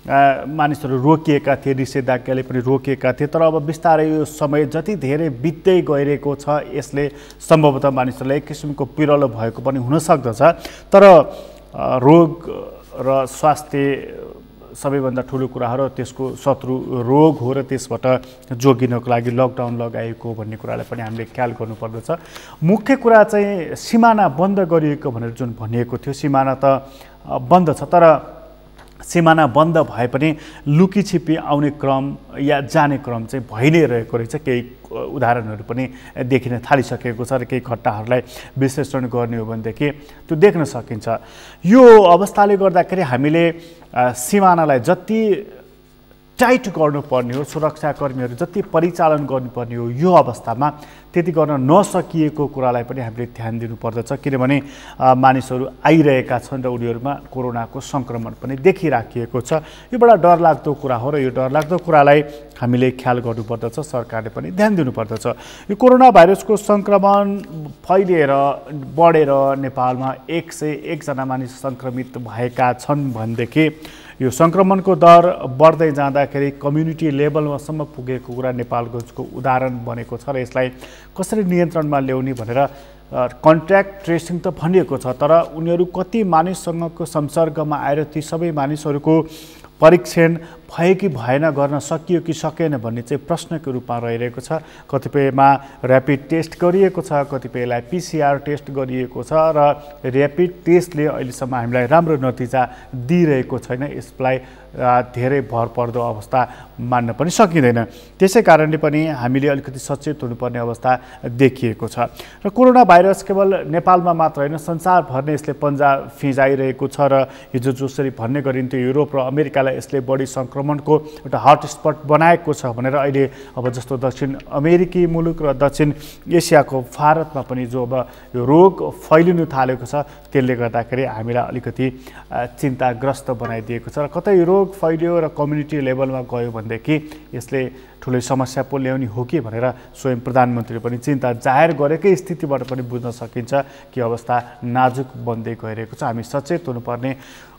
मानिसहरू रोकिएका थिए, निषेधाज्ञाले पनि रोकिएका थिए। तर अब बिस्तारै यो समय जति धेरै बित्दै गइरहेको छ, यसले सम्भवतः मानिसहरूलाई एक किसिमको पिरलो भएको पनि हुन सक्दछ। तर रोग र स्वास्थ्य सबैभन्दा ठुलो कुरा हो र त्यसको शत्रु रोग हो र त्यसबाट जोगिनको लागि लकडाउन लगाइएको भन्ने कुरालाई पनि हामीले ख्याल गर्नुपर्दछ। मुख्य कुरा चाहिँ सिमाना बन्द गरिएको भनेर जुन भनिएको थियो, सिमाना त बन्द छ, तर सिमाना बन्द भए पनि लुकीछिपी आउने क्रम या जाने क्रम चाहिँ भइ नै रहेको रहेछ। केही उदाहरणहरू पनि देखिन थालिसकेको छ र केही घटनाहरूलाई विश्लेषण गर्ने हो भनेदेखि त्यो देख्न सकिन्छ। यो अवस्थाले गर्दाखेरि हामीले सिमानालाई जति टाइट गर्नुपर्ने हो, सुरक्षाकर्मीहरू जति परिचालन गर्नुपर्ने हो, यो अवस्थामा त्यति गर्न नसकिएको कुरालाई पनि हामीले ध्यान दिनुपर्दछ। किनभने मानिसहरू आइरहेका छन् र उनीहरूमा कोरोनाको सङ्क्रमण पनि देखिराखिएको छ। यो बडा डरलाग्दो कुरा हो र यो डरलाग्दो कुरालाई हामीले ख्याल गर्नुपर्दछ, सरकारले पनि ध्यान दिनुपर्दछ। यो कोरोना भाइरसको सङ्क्रमण फैलिएर बढेर नेपालमा 101 जना मानिस सङ्क्रमित भएका छन् भनेदेखि यो सङ्क्रमणको दर बढ्दै जाँदाखेरि कम्युनिटी लेभलमासम्म पुगेको कुरा नेपालगञ्जको उदाहरण बनेको छ र यसलाई कसरी नियन्त्रणमा ल्याउने भनेर कन्ट्याक्ट ट्रेसिङ त भनिएको छ, तर उनीहरू कति मानिससँगको संसर्गमा आएर ती सबै मानिसहरूको परीक्षण भयो कि भएन, गर्न सकियो कि सकेन भन्ने चाहिँ प्रश्नको रूपमा रहिरहेको छ। कतिपयमा ऱ्यापिड टेस्ट गरिएको छ, कतिपयलाई PCR टेस्ट गरिएको छ र ऱ्यापिड टेस्टले अहिलेसम्म हामीलाई राम्रो नतिजा दिइरहेको छैन। यसलाई धेरै भरपर्दो अवस्था मान्न पनि सकिँदैन। त्यसै कारणले पनि हामीले अलिकति सचेत हुनुपर्ने अवस्था देखिएको छ। र कोरोना भाइरस केवल नेपालमा मात्र होइन, संसारभर नै यसले पन्जा फिजाइरहेको छ र हिजो जसरी भन्ने गरिन्थ्यो युरोप र अमेरिकालाई यसले बढी सङ्क्रमणको एउटा हटस्पट बनाएको छ भनेर, अहिले अब जस्तो दक्षिण अमेरिकी मुलुक र दक्षिण एसियाको भारतमा पनि जो अब यो रोग फैलिनु थालेको छ, त्यसले गर्दाखेरि हामीलाई अलिकति चिन्ताग्रस्त बनाइदिएको छ। र कतै रोग फैलियो र कम्युनिटी लेभलमा गयो भनेदेखि यसले ठुलै समस्या पो ल्याउने हो कि भनेर स्वयं प्रधानमन्त्रीले पनि चिन्ता जाहेर गरेकै स्थितिबाट पनि बुझ्न सकिन्छ कि अवस्था नाजुक बन्दै गइरहेको छ। हामी सचेत हुनुपर्ने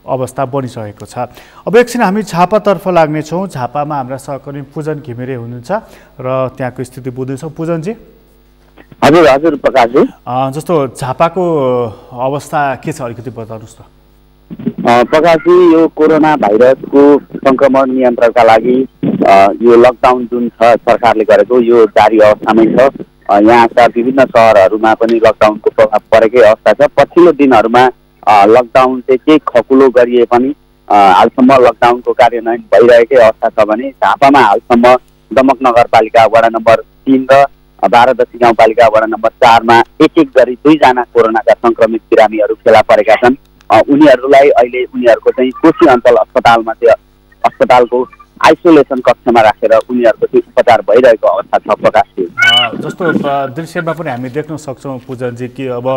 अवस्था बनिसकेको छ। अब एकछिन हामी झापातर्फ लाग्नेछौँ। झापामा हाम्रा सहकर्मी पूजन घिमिरे हुनुहुन्छ र त्यहाँको स्थिति बुझ्दैछौँ। पूजनजी।
हजुर हजुर प्रकाशजी।
जस्तो झापाको अवस्था के छ अलिकति बताउनुहोस् त।
प्रकाशजी, यो कोरोना भाइरसको सङ्क्रमण नियन्त्रणका लागि यो लकडाउन जुन छ सरकारले गरेको, यो जारी अवस्थामै छ। यहाँका विभिन्न सहरहरूमा पनि लकडाउनको प्रभाव परेकै अवस्था छ। पछिल्लो दिनहरूमा लकडाउन चाहिँ केही खकुलो गरिए पनि हालसम्म लकडाउनको कार्यान्वयन भइरहेकै अवस्था छ भने झापामा हालसम्म दमक नगरपालिका वडा नम्बर 3 र बारादशी गाउँपालिका वडा नम्बर 4 मा एक गरी 2 जना कोरोनाका सङ्क्रमित बिरामीहरू फेला परेका छन्। उनीहरूलाई अहिले उनीहरूको चाहिँ कोशी अञ्चल अस्पतालमा चाहिँ अस्पतालको आइसोलेसन कक्षमा राखेर उनीहरूको चाहिँ उपचार भइरहेको अवस्था छ। प्रकाशजी,
जस्तो दृश्यमा पनि हामी देख्न सक्छौँ पूजनजी कि अब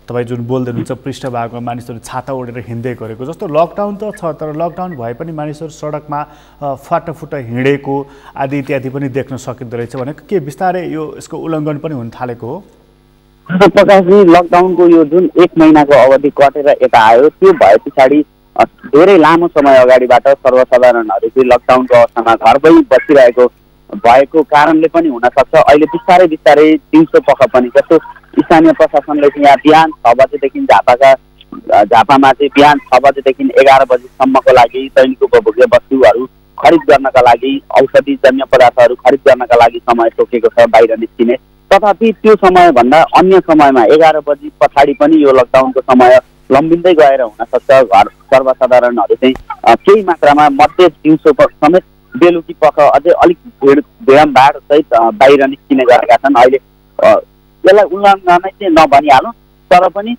तपाईँ जुन बोल्दै हुनुहुन्छ पृष्ठभागमा मानिसहरू छाता ओढेर हिँड्दै गरेको, जस्तो लकडाउन त छ तर लकडाउन भए पनि मानिसहरू सडकमा फाटाफुटा हिँडेको आदि इत्यादि पनि देख्न सकिँदो रहेछ भनेको के बिस्तारै यसको उल्लङ्घन पनि हुन थालेको हो?
प्रकाशजी, लकडाउनको यो जुन 1 महिनाको अवधि कटेर यता आयो, त्यो भए पछाडि धेरै लामो समय अगाडिबाट सर्वसाधारणहरू चाहिँ लकडाउनको अवस्थामा घरमै बसिरहेको भएको कारणले पनि हुनसक्छ। अहिले बिस्तारै बिस्तारै दिउँसो पख पनि जस्तो स्थानीय प्रशासनले चाहिँ यहाँ बिहान 6 बजेदेखि झापामा चाहिँ बिहान 6 बजेदेखि 11 बजीसम्मको लागि दैनिक उपभोग्य वस्तुहरू खरिद गर्नका लागि, औषधि जन्य पदार्थहरू खरिद गर्नका लागि समय तोकेको छ बाहिर निस्किने। तथापि त्यो समयभन्दा अन्य समयमा 11 बजी पछाडि पनि यो लकडाउनको समय लम्बिँदै गएर हुनसक्छ। घर सर्वसाधारणहरू चाहिँ केही मात्रामा मध्य दिउँसो समेत बेलुकी पख अझै अलिक भिडभाड सहित बाहिर निस्किने गरेका छन्। अहिले यसलाई उल्लङ्घनै चाहिँ नभनिहालौँ, तर पनि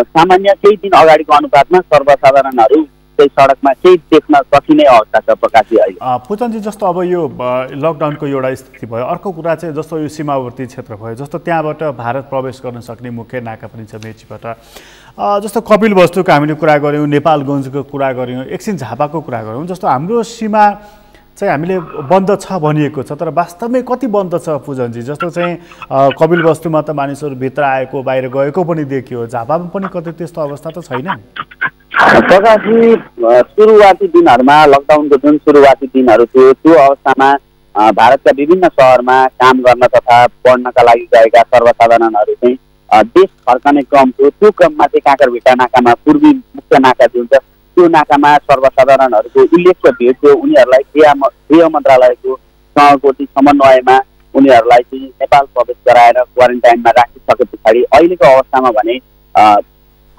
सामान्य केही दिन अगाडिको अनुपातमा सर्वसाधारणहरू चाहिँ सडकमा केही देख्न सकिने अवस्था छ। प्रकाशजी, अहिले
पूजनजी जस्तो अब यो लकडाउनको एउटा स्थिति भयो, अर्को कुरा चाहिँ जस्तो यो सीमावर्ती क्षेत्र भयो, जस्तो त्यहाँबाट भारत प्रवेश गर्न सक्ने मुख्य नाका पनि छ मेचीबाट, जस्तो कपिलवस्तुको हामीले कुरा गऱ्यौँ, नेपालगञ्जको कुरा गऱ्यौँ, एकछिन झापाको कुरा गऱ्यौँ। जस्तो हाम्रो सीमा चाहिँ हामीले बन्द छ भनिएको छ तर वास्तवमै कति बन्द छ पूजनजी? जस्तो चाहिँ कपिलवस्तुमा त मानिसहरू भित्र आएको बाहिर गएको पनि देखियो, झापामा पनि कतै त्यस्तो अवस्था त छैन?
प्रकाशजी, सुरुवाती दिनहरूमा लकडाउनको जुन सुरुवाती दिनहरू थियो त्यो अवस्थामा भारतका विभिन्न सहरमा काम गर्न तथा पढ्नका लागि गएका सर्वसाधारणहरू चाहिँ देश फर्कने क्रम थियो। त्यो क्रममा चाहिँ काँकरभिट्टा नाकामा पूर्वी मुख्य नाका जुन छ त्यो नाकामा सर्वसाधारणहरूको उल्लेख्य भिड थियो। उनीहरूलाई गृह मन्त्रालयको सहकोटी समन्वयमा उनीहरूलाई चाहिँ नेपाल प्रवेश गराएर क्वारेन्टाइनमा राखिसके पछाडि अहिलेको अवस्थामा भने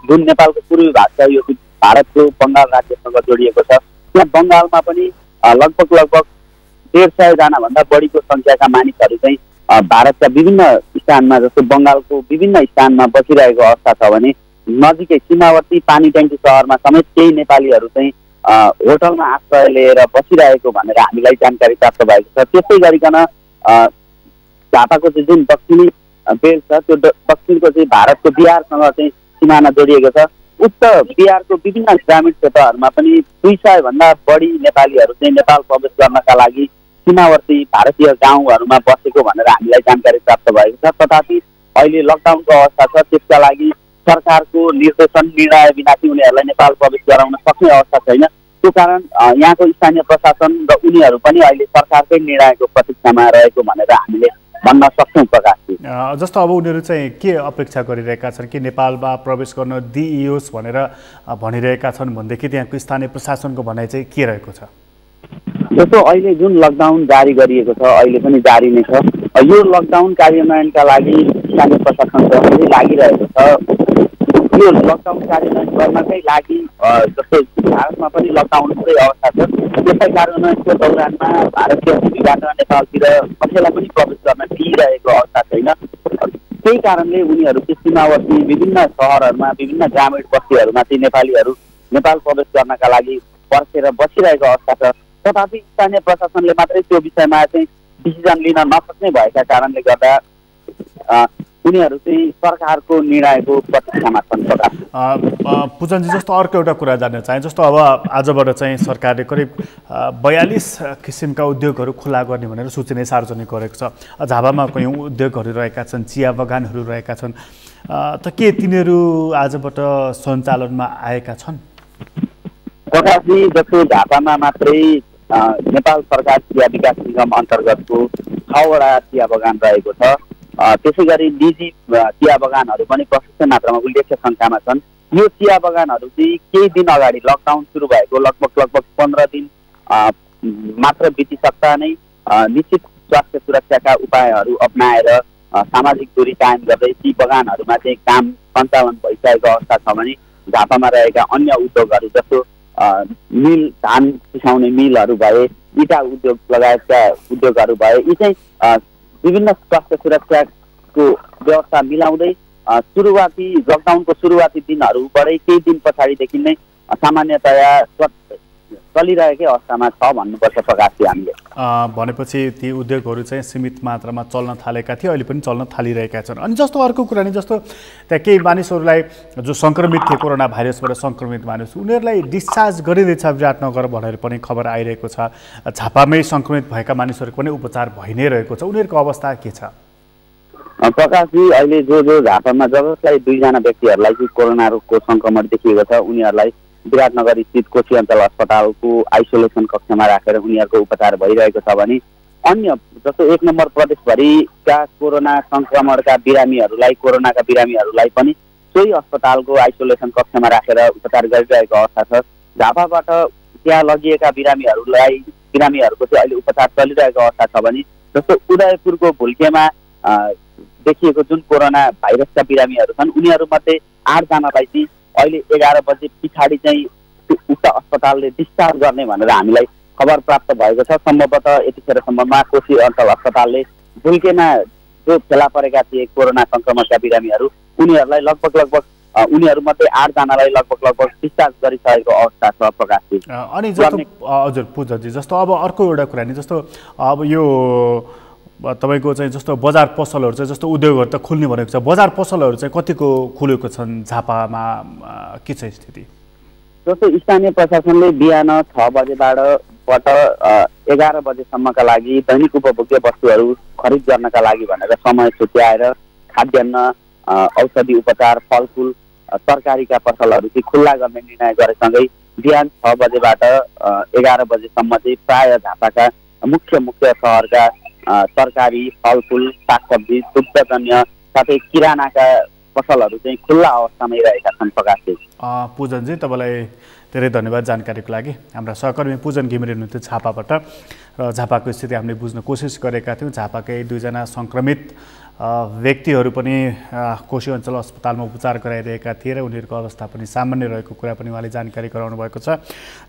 जुन नेपालको पूर्वी भाग छ यो भारतको बङ्गाल राज्यसँग जोडिएको छ। त्यहाँ बङ्गालमा पनि लगभग 150 जनाभन्दा बढीको सङ्ख्याका मानिसहरू चाहिँ भारतका विभिन्न स्थानमा जस्तो बङ्गालको विभिन्न स्थानमा बसिरहेको अवस्था छ भने नजिकै सीमावर्ती पानी ट्याङ्की सहरमा समेत केही नेपालीहरू चाहिँ होटलमा आश्रय लिएर बसिरहेको भनेर हामीलाई जानकारी प्राप्त भएको छ। त्यस्तै गरिकन झापाको चाहिँ जुन दक्षिणी बेल्ट छ त्यो दक्षिणको चाहिँ भारतको बिहारसँग चाहिँ सिमाना जोडिएको छ। उक्त बिहारको विभिन्न ग्रामीण क्षेत्रहरूमा पनि 200 भन्दा बढी नेपालीहरू चाहिँ नेपाल प्रवेश गर्नका लागि सीमावर्ती भारतीय गाउँहरूमा बसेको भनेर हामीलाई जानकारी प्राप्त भएको छ। तथापि अहिले लकडाउनको अवस्था छ, त्यसका लागि सरकारको निर्देशन निर्णय बिना चाहिँ उनीहरूलाई नेपाल प्रवेश गराउन सक्ने अवस्था छैन। त्यो कारण यहाँको स्थानीय प्रशासन र उनीहरू पनि अहिले सरकारकै निर्णयको प्रतीक्षामा रहेको भनेर हामीले भन्न सक्छौँ। प्रकाशजी,
जस्तो अब उनीहरू चाहिँ के अपेक्षा गरिरहेका छन् कि नेपालमा प्रवेश गर्न दिइयोस् भनेर भनिरहेका छन् भनेदेखि त्यहाँको स्थानीय प्रशासनको भनाइ चाहिँ के रहेको छ?
जस्तो अहिले जुन लकडाउन जारी गरिएको छ अहिले पनि जारी नै छ। यो लकडाउन कार्यान्वयनका लागि स्थानीय प्रशासन सहरै लागिरहेको छ। यो लकडाउन कार्यान्वयन गर्नकै लागि जस्तो भारतमा पनि लकडाउनकै अवस्था छ। त्यसै कार्यान्वयनको दौरानमा भारतीय भूमिबाट नेपालतिर कसैलाई पनि प्रवेश गर्न दिइरहेको अवस्था छैन। त्यही कारणले उनीहरू सीमावर्ती विभिन्न सहरहरूमा विभिन्न ग्रामीण बस्तीहरूमा चाहिँ नेपालीहरू नेपाल प्रवेश गर्नका लागि पर्खेर बसिरहेको अवस्था छ। तथापि स्थानीय प्रशासनले मात्रै त्यो विषयमा चाहिँ डिसिजन लिन नसक्ने भएका कारणले गर्दा उनीहरू चाहिँ सरकारको निर्णयको प्रतीक्षामा छन्।
पुजनजी, जस्तो अर्को एउटा कुरा जान्न चाहे, जस्तो अब आजबाट चाहिँ सरकारले करिब 42 किसिमका उद्योगहरू खुला गर्ने भनेर सूचना सार्वजनिक गरेको छ। झापामा कयौँ उद्योगहरू रहेका छन्, चिया बगानहरू रहेका छन्, त के तिनीहरू आजबाट सञ्चालनमा आएका छन्?
प्रकाशजी, जस्तो झापामा मात्रै नेपाल सरकार चिया विकास निगम अन्तर्गतको 6 वटा चिया बगान रहेको छ। त्यसै गरी निजी चिया बगानहरू पनि प्रशस्त मात्रामा उल्लेख्य सङ्ख्यामा छन्। यो चिया बगानहरू चाहिँ केही दिन अगाडि लकडाउन सुरु भएको लगभग 15 दिन मात्र बितिसक्दा नै निश्चित स्वास्थ्य सुरक्षाका उपायहरू अपनाएर सामाजिक दूरी कायम गर्दै ती बगानहरूमा चाहिँ काम सञ्चालन भइसकेको अवस्था छ भने झापामा रहेका अन्य उद्योगहरू जस्तो मिल, धान पिसाउने मिलहरू भए, इटा उद्योग लगायतका उद्योगहरू भए, यी चाहिँ विभिन्न स्वास्थ्य सुरक्षाको व्यवस्था मिलाउँदै सुरुवाती लकडाउनको सुरुवाती दिनहरूबाटै केही दिन पछाडिदेखि नै सामान्यतया चलिरहेकै अवस्थामा छ भन्नुपर्छ प्रकाशजी हामीले।
भनेपछि ती उद्योगहरू चाहिँ सीमित मात्रामा चल्न थालेका थिए, अहिले पनि चल्न थालिरहेका छन्। अनि जस्तो अर्को कुरा नि, जस्तो त्यहाँ केही मानिसहरूलाई जो सङ्क्रमित थिए, कोरोना भाइरसबाट सङ्क्रमित मानिस, उनीहरूलाई डिस्चार्ज गरिँदैछ विराटनगर भनेर पनि खबर आइरहेको छ। झापामै सङ्क्रमित भएका मानिसहरूको पनि उपचार भइ नै रहेको छ, उनीहरूको अवस्था के छ?
प्रकाशजी, अहिले जो झापामा जसलाई 2 जना व्यक्तिहरूलाई चाहिँ कोरोना रोगको सङ्क्रमण देखिएको छ उनीहरूलाई विराटनगर स्थित कोशी अञ्चल अस्पतालको आइसोलेसन कक्षमा राखेर उनीहरूको उपचार भइरहेको छ भने अन्य जस्तो 1 नम्बर प्रदेशभरिका कोरोना सङ्क्रमणका बिरामीहरूलाई कोरोनाका बिरामीहरूलाई पनि सोही अस्पतालको आइसोलेसन कक्षमा राखेर उपचार गरिरहेको अवस्था छ। झापाबाट त्यहाँ लगिएका बिरामीहरूको चाहिँ अहिले उपचार चलिरहेको अवस्था छ भने जस्तो उदयपुरको भुल्केमा देखिएको जुन कोरोना भाइरसका बिरामीहरू छन् उनीहरूमध्ये 8 जनालाई चाहिँ अहिले 11 बजे पछाडि चाहिँ उक्त अस्पतालले डिस्चार्ज गर्ने भनेर हामीलाई खबर प्राप्त भएको छ। सम्भवतः यतिखेरसम्ममा कोशी अञ्चल अस्पतालले भुल्केमा जो फेला परेका थिए कोरोना सङ्क्रमणका बिरामीहरू उनीहरूलाई लगभग उनीहरूमध्ये 8 जनालाई लगभग डिस्चार्ज गरिसकेको अवस्था छ प्रकाशजी।
अनि जस्तो हजुर पुजनजी, जस्तो अब अर्को एउटा कुरा नि, जस्तो अब यो तपाईँको चाहिँ जस्तो बजार पसलहरू चाहिँ जस्तो उद्योगहरू त खुल्ने भनेको छ, बजार पसलहरू चाहिँ कतिको खुलेको छन् झापामा, के छ स्थिति?
जस्तो स्थानीय प्रशासनले बिहान 6 बजेबाट 11 बजेसम्मका लागि दैनिक उपभोग्य वस्तुहरू खरिद गर्नका लागि भनेर समय छुट्याएर खाद्यान्न, औषधि उपचार, फलफुल, तरकारीका पसलहरू चाहिँ खुल्ला गर्ने निर्णय गरेसँगै बिहान 6 बजेबाट 11 बजेसम्म चाहिँ प्राय झापाका मुख्य सहरका तरकारी, फलफुल, सागसब्जी, दुग्धजन्य साथै किरानाका पसलहरू चाहिँ खुल्ला अवस्थामै रहेका छन् प्रकाशजी।
पुजनजी, तपाईँलाई धेरै धन्यवाद जानकारीको लागि। हाम्रा सहकर्मी पुजन घिमिरे हुनुहुन्थ्यो झापाबाट र झापाको स्थिति हामीले बुझ्न कोसिस गरेका थियौँ। झापाकै 2 जना सङ्क्रमित व्यक्तिहरू पनि कोशी अञ्चल अस्पतालमा उपचार गराइरहेका थिए र उनीहरूको अवस्था पनि सामान्य रहेको कुरा पनि उहाँले जानकारी गराउनु भएको छ।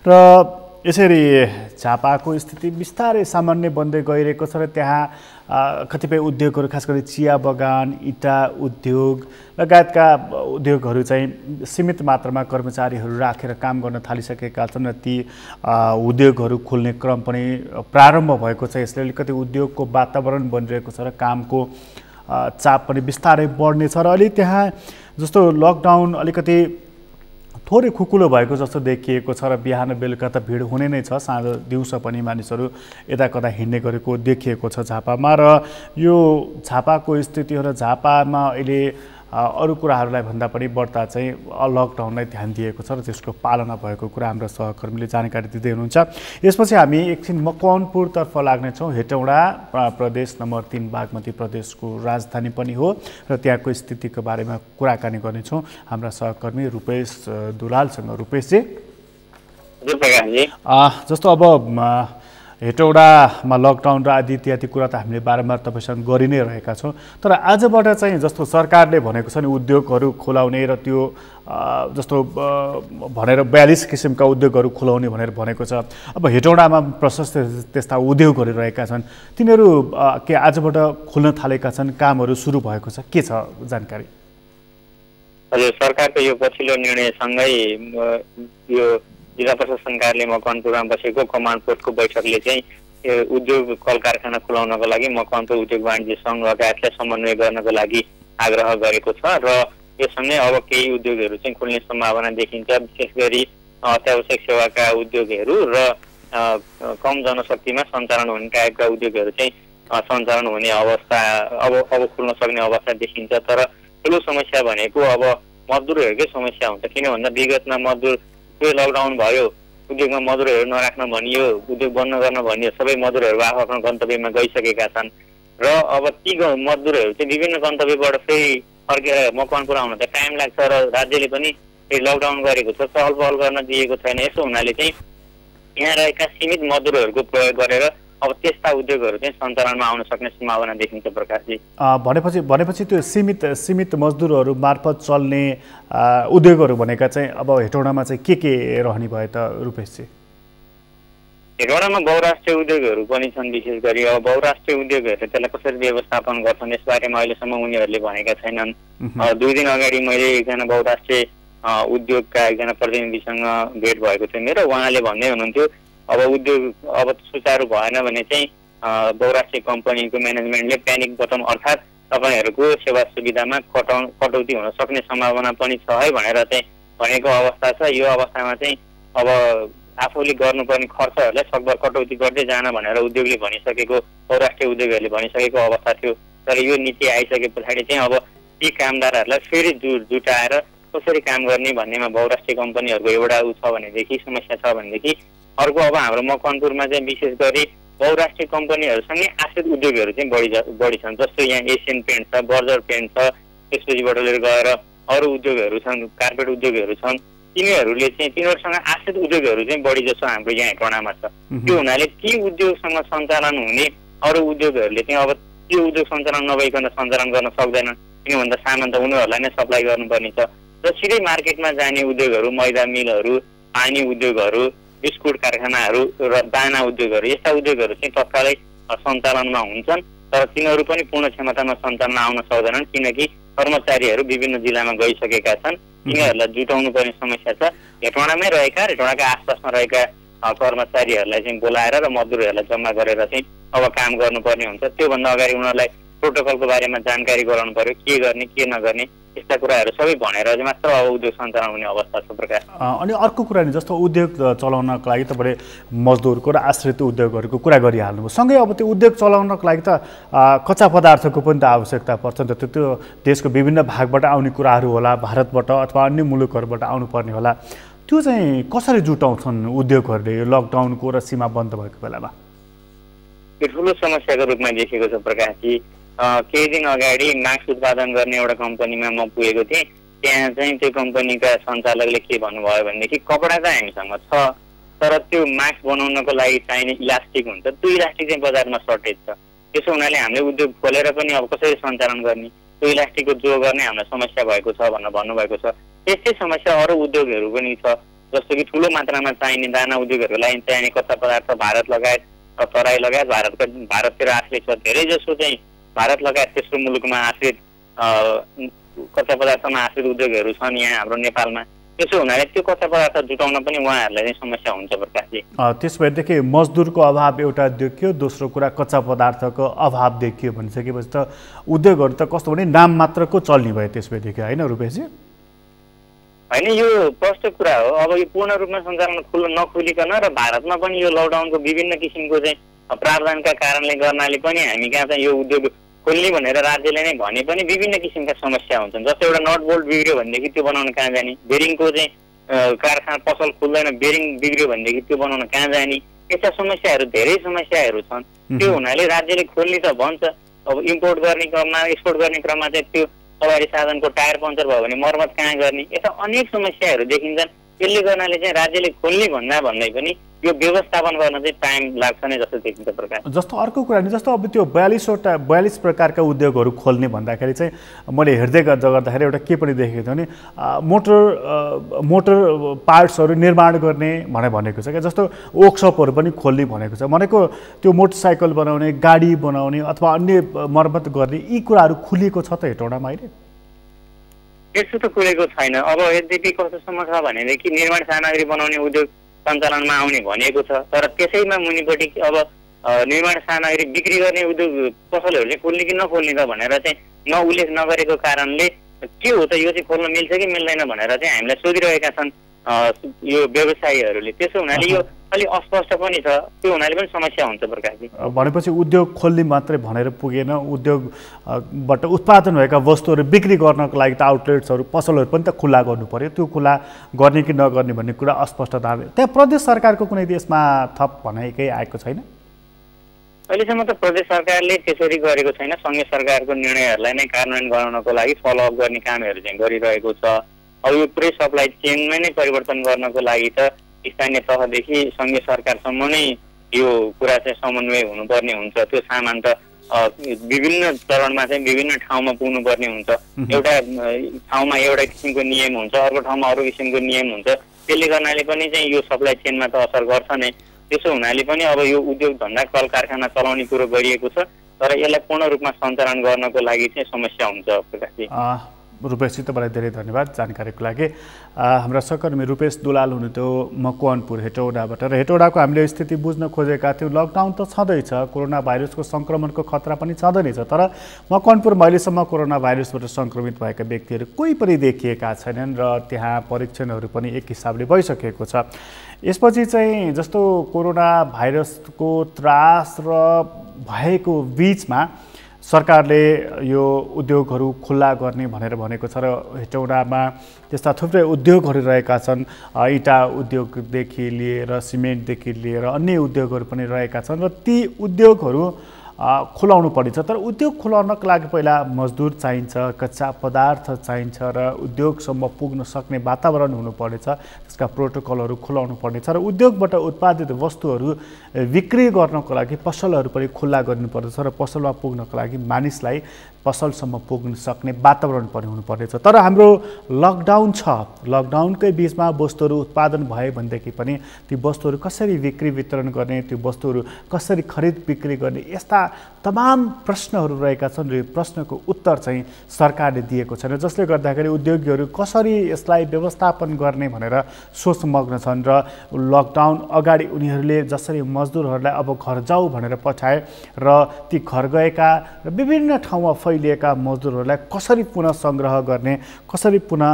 र यसरी झापाको स्थिति बिस्तारै सामान्य बन्दै गइरहेको छ र त्यहाँ कतिपय उद्योगहरू, खास गरी चिया बगान, इटा उद्योग लगायतका उद्योगहरू चाहिँ सीमित मात्रामा कर्मचारीहरू राखेर काम गर्न थालिसकेका छन् र ती उद्योगहरू खुल्ने क्रम पनि प्रारम्भ भएको छ। यसले अलिकति उद्योगको वातावरण बनिरहेको छ र कामको चाप पनि बिस्तारै बढ्नेछ र अलि त्यहाँ जस्तो लकडाउन अलिकति थोरै खुकुलो भएको जस्तो देखिएको छ र बिहान बेलुका त भिड हुने नै छ, साँझ दिउँसो पनि मानिसहरू यता कता हिँड्ने गरेको देखिएको छ झापामा। र यो झापाको स्थिति हो र झापामा अहिले अरू कुराहरूलाई भन्दा पनि बढ्ता चाहिँ लकडाउनलाई ध्यान दिएको छ र त्यसको पालना भएको कुरा हाम्रो सहकर्मीले जानकारी दिँदै हुनुहुन्छ। यसपछि हामी एकछिन मकवानपुरतर्फ लाग्नेछौँ। हेटौँडा प्रदेश नम्बर 3 बागमती प्रदेशको राजधानी पनि हो र त्यहाँको स्थितिको बारेमा कुराकानी गर्नेछौँ हाम्रा सहकर्मी रूपेश दुलालसँग। रूपेशजी,
जस्तो अब
हेटौडामा लकडाउन र आदि इत्यादि कुरा त हामीले बारम्बार तपाईँसँग गरि नै रहेका छौँ। तर आजबाट चाहिँ जस्तो सरकारले भनेको छ नि उद्योगहरू खोलाउने र त्यो जस्तो भनेर 42 किसिमका उद्योगहरू खोलाउने भनेर भनेको छ। अब हेटौडामा प्रशस्त त्यस्ता उद्योगहरू रहेका छन्, तिनीहरू के आजबाट खोल्न थालेका छन्, कामहरू सुरु भएको छ, के छ जानकारी?
हजुर, सरकारको यो पछिल्लो निर्णयसँगै यो जिल्ला प्रशासन कार्यालय मकवानपुरमा बसेको कमान्ड पोस्टको बैठकले चाहिँ उद्योग कल कारखाना खुलाउनको लागि मकवानपुर उद्योग वाणिज्य सङ्घ लगायतलाई समन्वय गर्नको लागि आग्रह गरेको छ र यससँगै अब केही उद्योगहरू चाहिँ खुल्ने सम्भावना देखिन्छ। विशेष गरी अत्यावश्यक सेवाका उद्योगहरू र कम जनशक्तिमा सञ्चालन हुने टाइपका उद्योगहरू चाहिँ सञ्चालन हुने अवस्था अब खुल्न सक्ने अवस्था देखिन्छ। तर ठुलो समस्या भनेको अब मजदुरहरूकै समस्या हुन्छ, किन भन्दा विगतमा मजदुर त्यो लकडाउन भयो, उद्योगमा मजदुरहरू नराख्न भनियो, उद्योग बन्द गर्न भनियो, सबै मजदुरहरू आफ्नो गन्तव्यमा गइसकेका छन् र अब ती मजदुरहरू चाहिँ विभिन्न गन्तव्यबाट फेरि फर्केर मकवानपुर आउन त टाइम लाग्छ र राज्यले पनि लकडाउन गरेको छ, चहल पहल गर्न दिएको छैन। यसो हुनाले चाहिँ यहाँ रहेका सीमित मजदुरहरूको प्रयोग गरेर अब त्यस्ता उद्योगहरू चाहिँ सञ्चालनमा आउन सक्ने सम्भावना देखिन्छ प्रकाशजी।
भनेपछि त्यो सीमित मजदुरहरू मार्फत चल्ने उद्योगहरू भनेका चाहिँ अब हेटौडामा चाहिँ के रहने भयो त रुपेशजी?
हेटौडामा बहुराष्ट्रिय उद्योगहरू पनि छन्। विशेष गरी अब बहुराष्ट्रिय उद्योगहरूले त्यसलाई कसरी व्यवस्थापन गर्छन् यसबारेमा अहिलेसम्म उनीहरूले भनेका छैनन्। 2 दिन अगाडि मैले एकजना बहुराष्ट्रिय उद्योगका एकजना प्रतिनिधिसँग भेट भएको थियो मेरो, उहाँले भन्दै हुनुहुन्थ्यो अब उद्योग अब सुचारू भएन भने चाहिँ बहुराष्ट्रिय कम्पनीको म्यानेजमेन्टले प्यानिक बटम अर्थात् तपाईँहरूको सेवा सुविधामा कटौती हुन सक्ने सम्भावना पनि छ है भनेर चाहिँ भनेको अवस्था छ। यो अवस्थामा चाहिँ अब आफूले गर्नुपर्ने खर्चहरूलाई सकभर कटौती गर्दै जान भनेर उद्योगले भनिसकेको, बहुराष्ट्रिय उद्योगहरूले भनिसकेको अवस्था थियो। तर यो नीति आइसके पछाडि चाहिँ अब ती कामदारहरूलाई फेरि जुटाएर कसरी काम गर्ने भन्नेमा बहुराष्ट्रिय कम्पनीहरूको एउटा छ भनेदेखि समस्या छ भनेदेखि अर्को अब हाम्रो मकवानपुरमा चाहिँ विशेष गरी बहुराष्ट्रिय कम्पनीहरूसँगै आश्रित उद्योगहरू चाहिँ बढी छन्। जस्तो यहाँ एसियन पेन्ट छ, बर्जर पेन्ट छ, त्यसपछिबाट लिएर गएर अरू उद्योगहरू छन्, कार्पेट उद्योगहरू छन्, तिनीहरूसँग आश्रित उद्योगहरू चाहिँ बढी जसो हाम्रो यहाँ हेटौडामा छ। त्यो हुनाले ती उद्योगसँग सञ्चालन हुने अरू उद्योगहरूले चाहिँ अब त्यो उद्योग सञ्चालन नभइकन सञ्चालन गर्न सक्दैनन्, किन भन्दा सामान त उनीहरूलाई नै सप्लाई गर्नुपर्ने छ र सिधै मार्केटमा जाने उद्योगहरू, मैदा मिलहरू, पानी उद्योगहरू, बिस्कुट कारखानाहरू र दाना उद्योगहरू, यस्ता उद्योगहरू चाहिँ तत्कालै सञ्चालनमा हुन्छन् तर तिनीहरू पनि पूर्ण क्षमतामा सञ्चालनमा आउन सक्दैनन् किनकि कर्मचारीहरू विभिन्न जिल्लामा गइसकेका छन्। यिनीहरूलाई जुटाउनु पर्ने समस्या छ। हेटौडामै रहेका हेटौडाका आसपासमा रहेका कर्मचारीहरूलाई चाहिँ बोलाएर र मजदुरहरूलाई जम्मा गरेर चाहिँ अब काम गर्नुपर्ने हुन्छ। त्योभन्दा अगाडि उनीहरूलाई प्रोटोकलको बारेमा जानकारी गराउनु पर्यो, के गर्ने के नगर्ने यस्ता कुराहरू सबै भनेर चाहिँ मात्र अब उद्योग सञ्चालन हुने अवस्था छ प्रकाश।
अनि अर्को कुरा नि जस्तो उद्योग चलाउनको लागि तपाईँले मजदुरको र आश्रित उद्योगहरूको कुरा गरिहाल्नुभयो, सँगै अब त्यो उद्योग चलाउनको लागि त कच्चा पदार्थको पनि त आवश्यकता पर्छ नि त। त्यो देशको विभिन्न भागबाट आउने कुराहरू होला, भारतबाट अथवा अन्य मुलुकहरूबाट आउनुपर्ने होला, त्यो चाहिँ कसरी जुटाउँछन् उद्योगहरूले यो लकडाउनको र सीमा बन्द भएको बेलामा?
यो ठुलो समस्याको रूपमा देखेको छ प्रकाशजी। केही दिन अगाडि मास्क उत्पादन गर्ने एउटा कम्पनीमा म पुगेको थिएँ। त्यहाँ चाहिँ त्यो कम्पनीका सञ्चालकले के भन्नुभयो भनेदेखि कपडा त हामीसँग छ तर त्यो मास्क बनाउनको लागि चाहिने इलास्टिक हुन्छ, त्यो इलास्टिक चाहिँ बजारमा सर्टेज छ। त्यसो हुनाले हामीले उद्योग खोलेर पनि अब कसरी सञ्चालन गर्ने, त्यो इलास्टिकको जो गर्ने हामीलाई समस्या भएको छ भनेर भन्नुभएको छ। त्यस्तै समस्या अरू उद्योगहरू पनि छ, जस्तो कि ठुलो मात्रामा चाहिने दाना उद्योगहरूको लागि चाहिने कच्चा पदार्थ भारत लगायत तराई लगायत भारततिर आश्रित छ। धेरै जसो चाहिँ भारत लगायत तेस्रो मुलुकमा आश्रित कच्चा पदार्थमा आश्रित उद्योगहरू छन् यहाँ हाम्रो नेपालमा। त्यसो हुनाले त्यो कच्चा पदार्थ जुटाउन पनि उहाँहरूलाई नै समस्या हुन्छ प्रकाशजी।
त्यसो भएदेखि मजदुरको अभाव एउटा देखियो, दोस्रो कुरा कच्चा पदार्थको अभाव देखियो भनिसकेपछि त उद्योगहरू त कस्तो भने नाम मात्रको चल्ने भयो त्यस भएदेखि, होइन रुपेशजी?
होइन, यो स्पष्ट कुरा हो। अब यो पूर्ण रूपमा सञ्चालन नखुलिकन र भारतमा पनि यो लकडाउनको विभिन्न किसिमको चाहिँ प्रावधानका कारणले गर्नाले पनि हामी कहाँ चाहिँ यो उद्योग खोल्ने भनेर राज्यले नै भने पनि विभिन्न किसिमका समस्या हुन्छन्। जस्तो एउटा नट बोल्ट बिग्रियो भनेदेखि त्यो बनाउन कहाँ जाने, बेरिङको चाहिँ कारखाना पसल खुल्दैन, बेरिङ बिग्रियो भनेदेखि त्यो बनाउन कहाँ जाने, यस्ता समस्याहरू धेरै समस्याहरू छन्। त्यो हुनाले राज्यले खोल्ने त भन्छ, अब इम्पोर्ट गर्ने क्रममा एक्सपोर्ट गर्ने क्रममा चाहिँ त्यो सवारी साधनको टायर पङ्चर भयो भने मर्मत कहाँ गर्ने, यस्ता अनेक समस्याहरू देखिन्छन्। त्यसले गर्नाले चाहिँ राज्यले खोल्ने भन्दै पनि यो व्यवस्थापन गर्न चाहिँ टाइम लाग्छ नै जस्तो देखिन्छ प्रकार।
जस्तो अर्को कुरा नि जस्तो अब त्यो 42 प्रकारका उद्योगहरू खोल्ने भन्दाखेरि चाहिँ मैले हेर्दै गर्दाखेरि एउटा के पनि देखेको थिएँ भने मोटर पार्ट्सहरू निर्माण गर्ने भनेको छ क्या। जस्तो वर्कसपहरू पनि खोल्ने भनेको छ। भनेको त्यो मोटरसाइकल बनाउने, गाडी बनाउने अथवा अन्य मर्मत गर्ने यी कुराहरू खुलेको छ त हेटौडामा अहिले?
यसो त खुलेको छैन। अब यद्यपि कस्तोसम्म छ भनेदेखि निर्माण सामग्री बनाउने उद्योग सञ्चालनमा आउने भनेको छ, तर त्यसैमा मुनिपट्टि अब निर्माण सामग्री बिक्री गर्ने उद्योग पसलहरू चाहिँ खोल्ने कि नखोल्ने त भनेर चाहिँ नउल्लेख नगरेको कारणले के हो त यो चाहिँ खोल्न मिल्छ कि मिल्दैन भनेर चाहिँ हामीलाई सोधिरहेका छन् यो व्यवसायीहरूले। त्यसो हुनाले यो अलिक अस्पष्ट पनि छ, त्यो हुनाले पनि समस्या हुन्छ प्रकारजी।
भनेपछि उद्योग खोल्ने मात्रै भनेर पुगेन, उद्योगबाट उत्पादन भएका वस्तुहरू बिक्री गर्नको लागि त आउटलेट्सहरू पसलहरू पनि त खुला गर्नु पर्यो। त्यो खुला गर्ने कि नगर्ने भन्ने कुरा अस्पष्टता। त्यहाँ प्रदेश सरकारको कुनै देशमा थप भनाइ केही आएको छैन?
अहिलेसम्म त प्रदेश सरकारले त्यसरी गरेको छैन। सङ्घीय सरकारको निर्णयहरूलाई नै कार्यान्वयन गराउनको लागि फलोअप गर्ने कामहरू चाहिँ गरिरहेको छ। अब यो पुरै सप्लाई चेनमै नै परिवर्तन गर्नको लागि त स्थानीय तहदेखि सङ्घीय सरकारसम्म नै यो कुरा चाहिँ समन्वय हुनुपर्ने हुन्छ। त्यो सामान त विभिन्न चरणमा चाहिँ विभिन्न ठाउँमा पुग्नुपर्ने हुन्छ। एउटा ठाउँमा एउटा किसिमको नियम हुन्छ, अर्को ठाउँमा अर्को किसिमको नियम हुन्छ। त्यसले गर्नाले पनि चाहिँ यो सप्लाई चेनमा त असर गर्छ नै। त्यसो हुनाले पनि अब यो उद्योग धन्दा कल कारखाना चलाउने कुरो गरिएको छ, तर यसलाई पूर्ण रूपमा सञ्चालन गर्नको लागि चाहिँ समस्या हुन्छ प्रकाशजी।
रुपेशजी तपाईँलाई धेरै धन्यवाद जानकारीको लागि। हाम्रा सहकर्मी रुपेश दुलाल हुनुहुन्थ्यो मकवानपुर हेटौडाबाट। र हेटौडाको हामीले स्थिति बुझ्न खोजेका थियौँ। लकडाउन त छँदैछ, कोरोना भाइरसको सङ्क्रमणको खतरा पनि छँदै नै छ, तर मकवानपुरमा अहिलेसम्म कोरोना भाइरसबाट सङ्क्रमित भएका व्यक्तिहरू कोही पनि देखिएका छैनन् र त्यहाँ परीक्षणहरू पनि एक हिसाबले भइसकेको छ। यसपछि चाहिँ जस्तो कोरोना भाइरसको त्रास र भएको बिचमा सरकारले यो उद्योगहरू खुल्ला गर्ने भनेर भनेको छ र हेटौडामा त्यस्ता थुप्रै उद्योगहरू रहेका छन्। इटा उद्योगदेखि लिएर सिमेन्टदेखि लिएर अन्य उद्योगहरू पनि रहेका छन् र ती उद्योगहरू खुलाउनु पर्छ। तर उद्योग खुलाउनको लागि पहिला मजदुर चाहिन्छ, कच्चा पदार्थ चाहिन्छ र उद्योगसम्म पुग्न सक्ने वातावरण हुनुपर्नेछ। त्यसका प्रोटोकलहरू खुलाउनु पर्नेछ र उद्योगबाट उत्पादित वस्तुहरू बिक्री गर्नको लागि पसलहरू पनि खुल्ला गर्नुपर्दछ र पसलमा पुग्नको लागि मानिसलाई पसलसम्म पुग्न सक्ने वातावरण पनि हुनुपर्नेछ। तर हाम्रो लकडाउन छ, लकडाउनकै बिचमा वस्तुहरू उत्पादन भए भनेदेखि पनि ती वस्तुहरू कसरी बिक्री वितरण गर्ने, त्यो वस्तुहरू कसरी खरिद बिक्री गर्ने, यस्ता तमाम प्रश्नहरू रहेका छन् र यो प्रश्नको उत्तर चाहिँ सरकारले दिएको छैन। जसले गर्दाखेरि उद्योगीहरू कसरी यसलाई व्यवस्थापन गर्ने भनेर सोचमग्न छन् र लकडाउन अगाडि उनीहरूले जसरी मजदुरहरूलाई अब घर जाऊ भनेर पठाए र ती घर गएका र विभिन्न ठाउँमा फैलिएका मजदुरहरूलाई कसरी पुनः सङ्ग्रह गर्ने, कसरी पुनः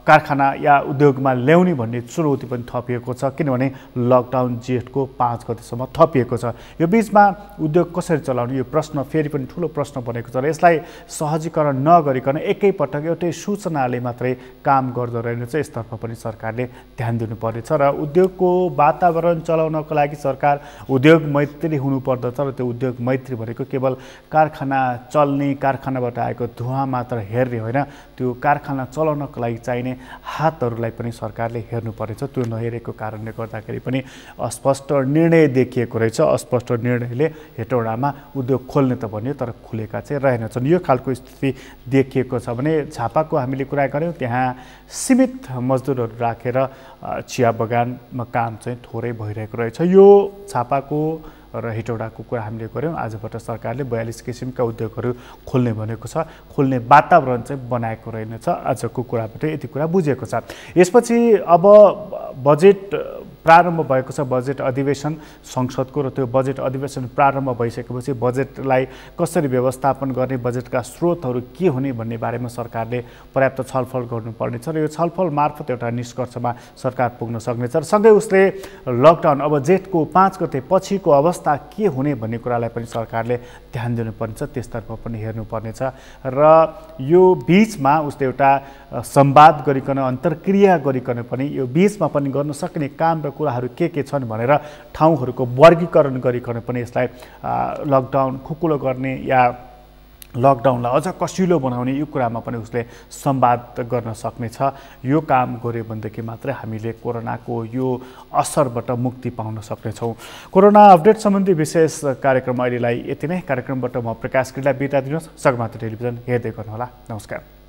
कारखाना या उद्योगमा ल्याउने भन्ने चुनौती पनि थपिएको छ। किनभने लकडाउन जेठको 5 गतेसम्म थपिएको छ। यो बिचमा उद्योग कसरी चलाउने यो प्रश्न फेरि पनि ठुलो प्रश्न बनेको छ र यसलाई सहजीकरण नगरिकन एकैपटक एउटै सूचनाले मात्रै काम गर्दो रहेनछ। यसतर्फ पनि सरकारले ध्यान दिनुपर्नेछ र उद्योगको वातावरण चलाउनको लागि सरकार उद्योग मैत्री हुनुपर्दछ र त्यो उद्योग मैत्री भनेको केवल कारखाना चल्ने, कारखानाबाट आएको धुवा मात्र हेर्ने होइन, त्यो कारखाना चलाउनको लागि चाहिने हातहरूलाई पनि सरकारले हेर्नुपर्नेछ। त्यो नहेरेको कारणले गर्दाखेरि पनि अस्पष्ट निर्णय देखिएको रहेछ। अस्पष्ट निर्णयले हेटौडामा उद्योग खोल्ने त भन्यो तर खुलेका चाहिँ रहेनछन्। यो खालको स्थिति देखिएको छ भने झापाको हामीले कुरा गऱ्यौँ, त्यहाँ सीमित मजदुरहरू राखेर चिया बगानमा काम चाहिँ थोरै भइरहेको रहेछ। यो झापाको र हेटौडाको कुरा हामीले गऱ्यौँ। आजबाट सरकारले 42 किसिमका उद्योगहरू खोल्ने भनेको छ, खोल्ने वातावरण चाहिँ बनाएको रहेनछ। आजको कुराबाट यति कुरा बुझेको छ। यसपछि अब बजेट प्रारम्भ भएको छ, बजेट अधिवेशन संसदको, र त्यो बजेट अधिवेशन प्रारम्भ भइसकेपछि बजेटलाई कसरी व्यवस्थापन गर्ने, बजेटका स्रोतहरू के हुने भन्ने बारेमा सरकारले पर्याप्त छलफल गर्नुपर्नेछ र यो छलफल मार्फत एउटा निष्कर्षमा सरकार पुग्न सक्नेछ। र सँगै उसले लकडाउन अब जेठको 5 गते पछिको अवस्था के हुने भन्ने कुरालाई पनि सरकारले ध्यान दिनुपर्नेछ, त्यसतर्फ पनि हेर्नुपर्नेछ। र यो बिचमा उसले एउटा संवाद गरिकन, अन्तर्क्रिया गरिकन पनि यो बिचमा पनि गर्न सक्ने काम र कुराहरू के छन् भनेर ठाउँहरूको वर्गीकरण गरिकन पनि यसलाई लकडाउन खुकुलो गर्ने या लकडाउनलाई अझ कसिलो बनाउने यो कुरामा पनि उसले संवाद गर्न सक्नेछ। यो काम गऱ्यो भनेदेखि मात्रै हामीले कोरोनाको यो असरबाट मुक्ति पाउन सक्नेछौँ। कोरोना अपडेट सम्बन्धी विशेष कार्यक्रम अहिलेलाई यति नै। कार्यक्रमबाट म प्रकाश क्रीलाई बिदा दिनुहोस्। सगरमाथा टेलिभिजन हेर्दै गर्नुहोला। नमस्कार।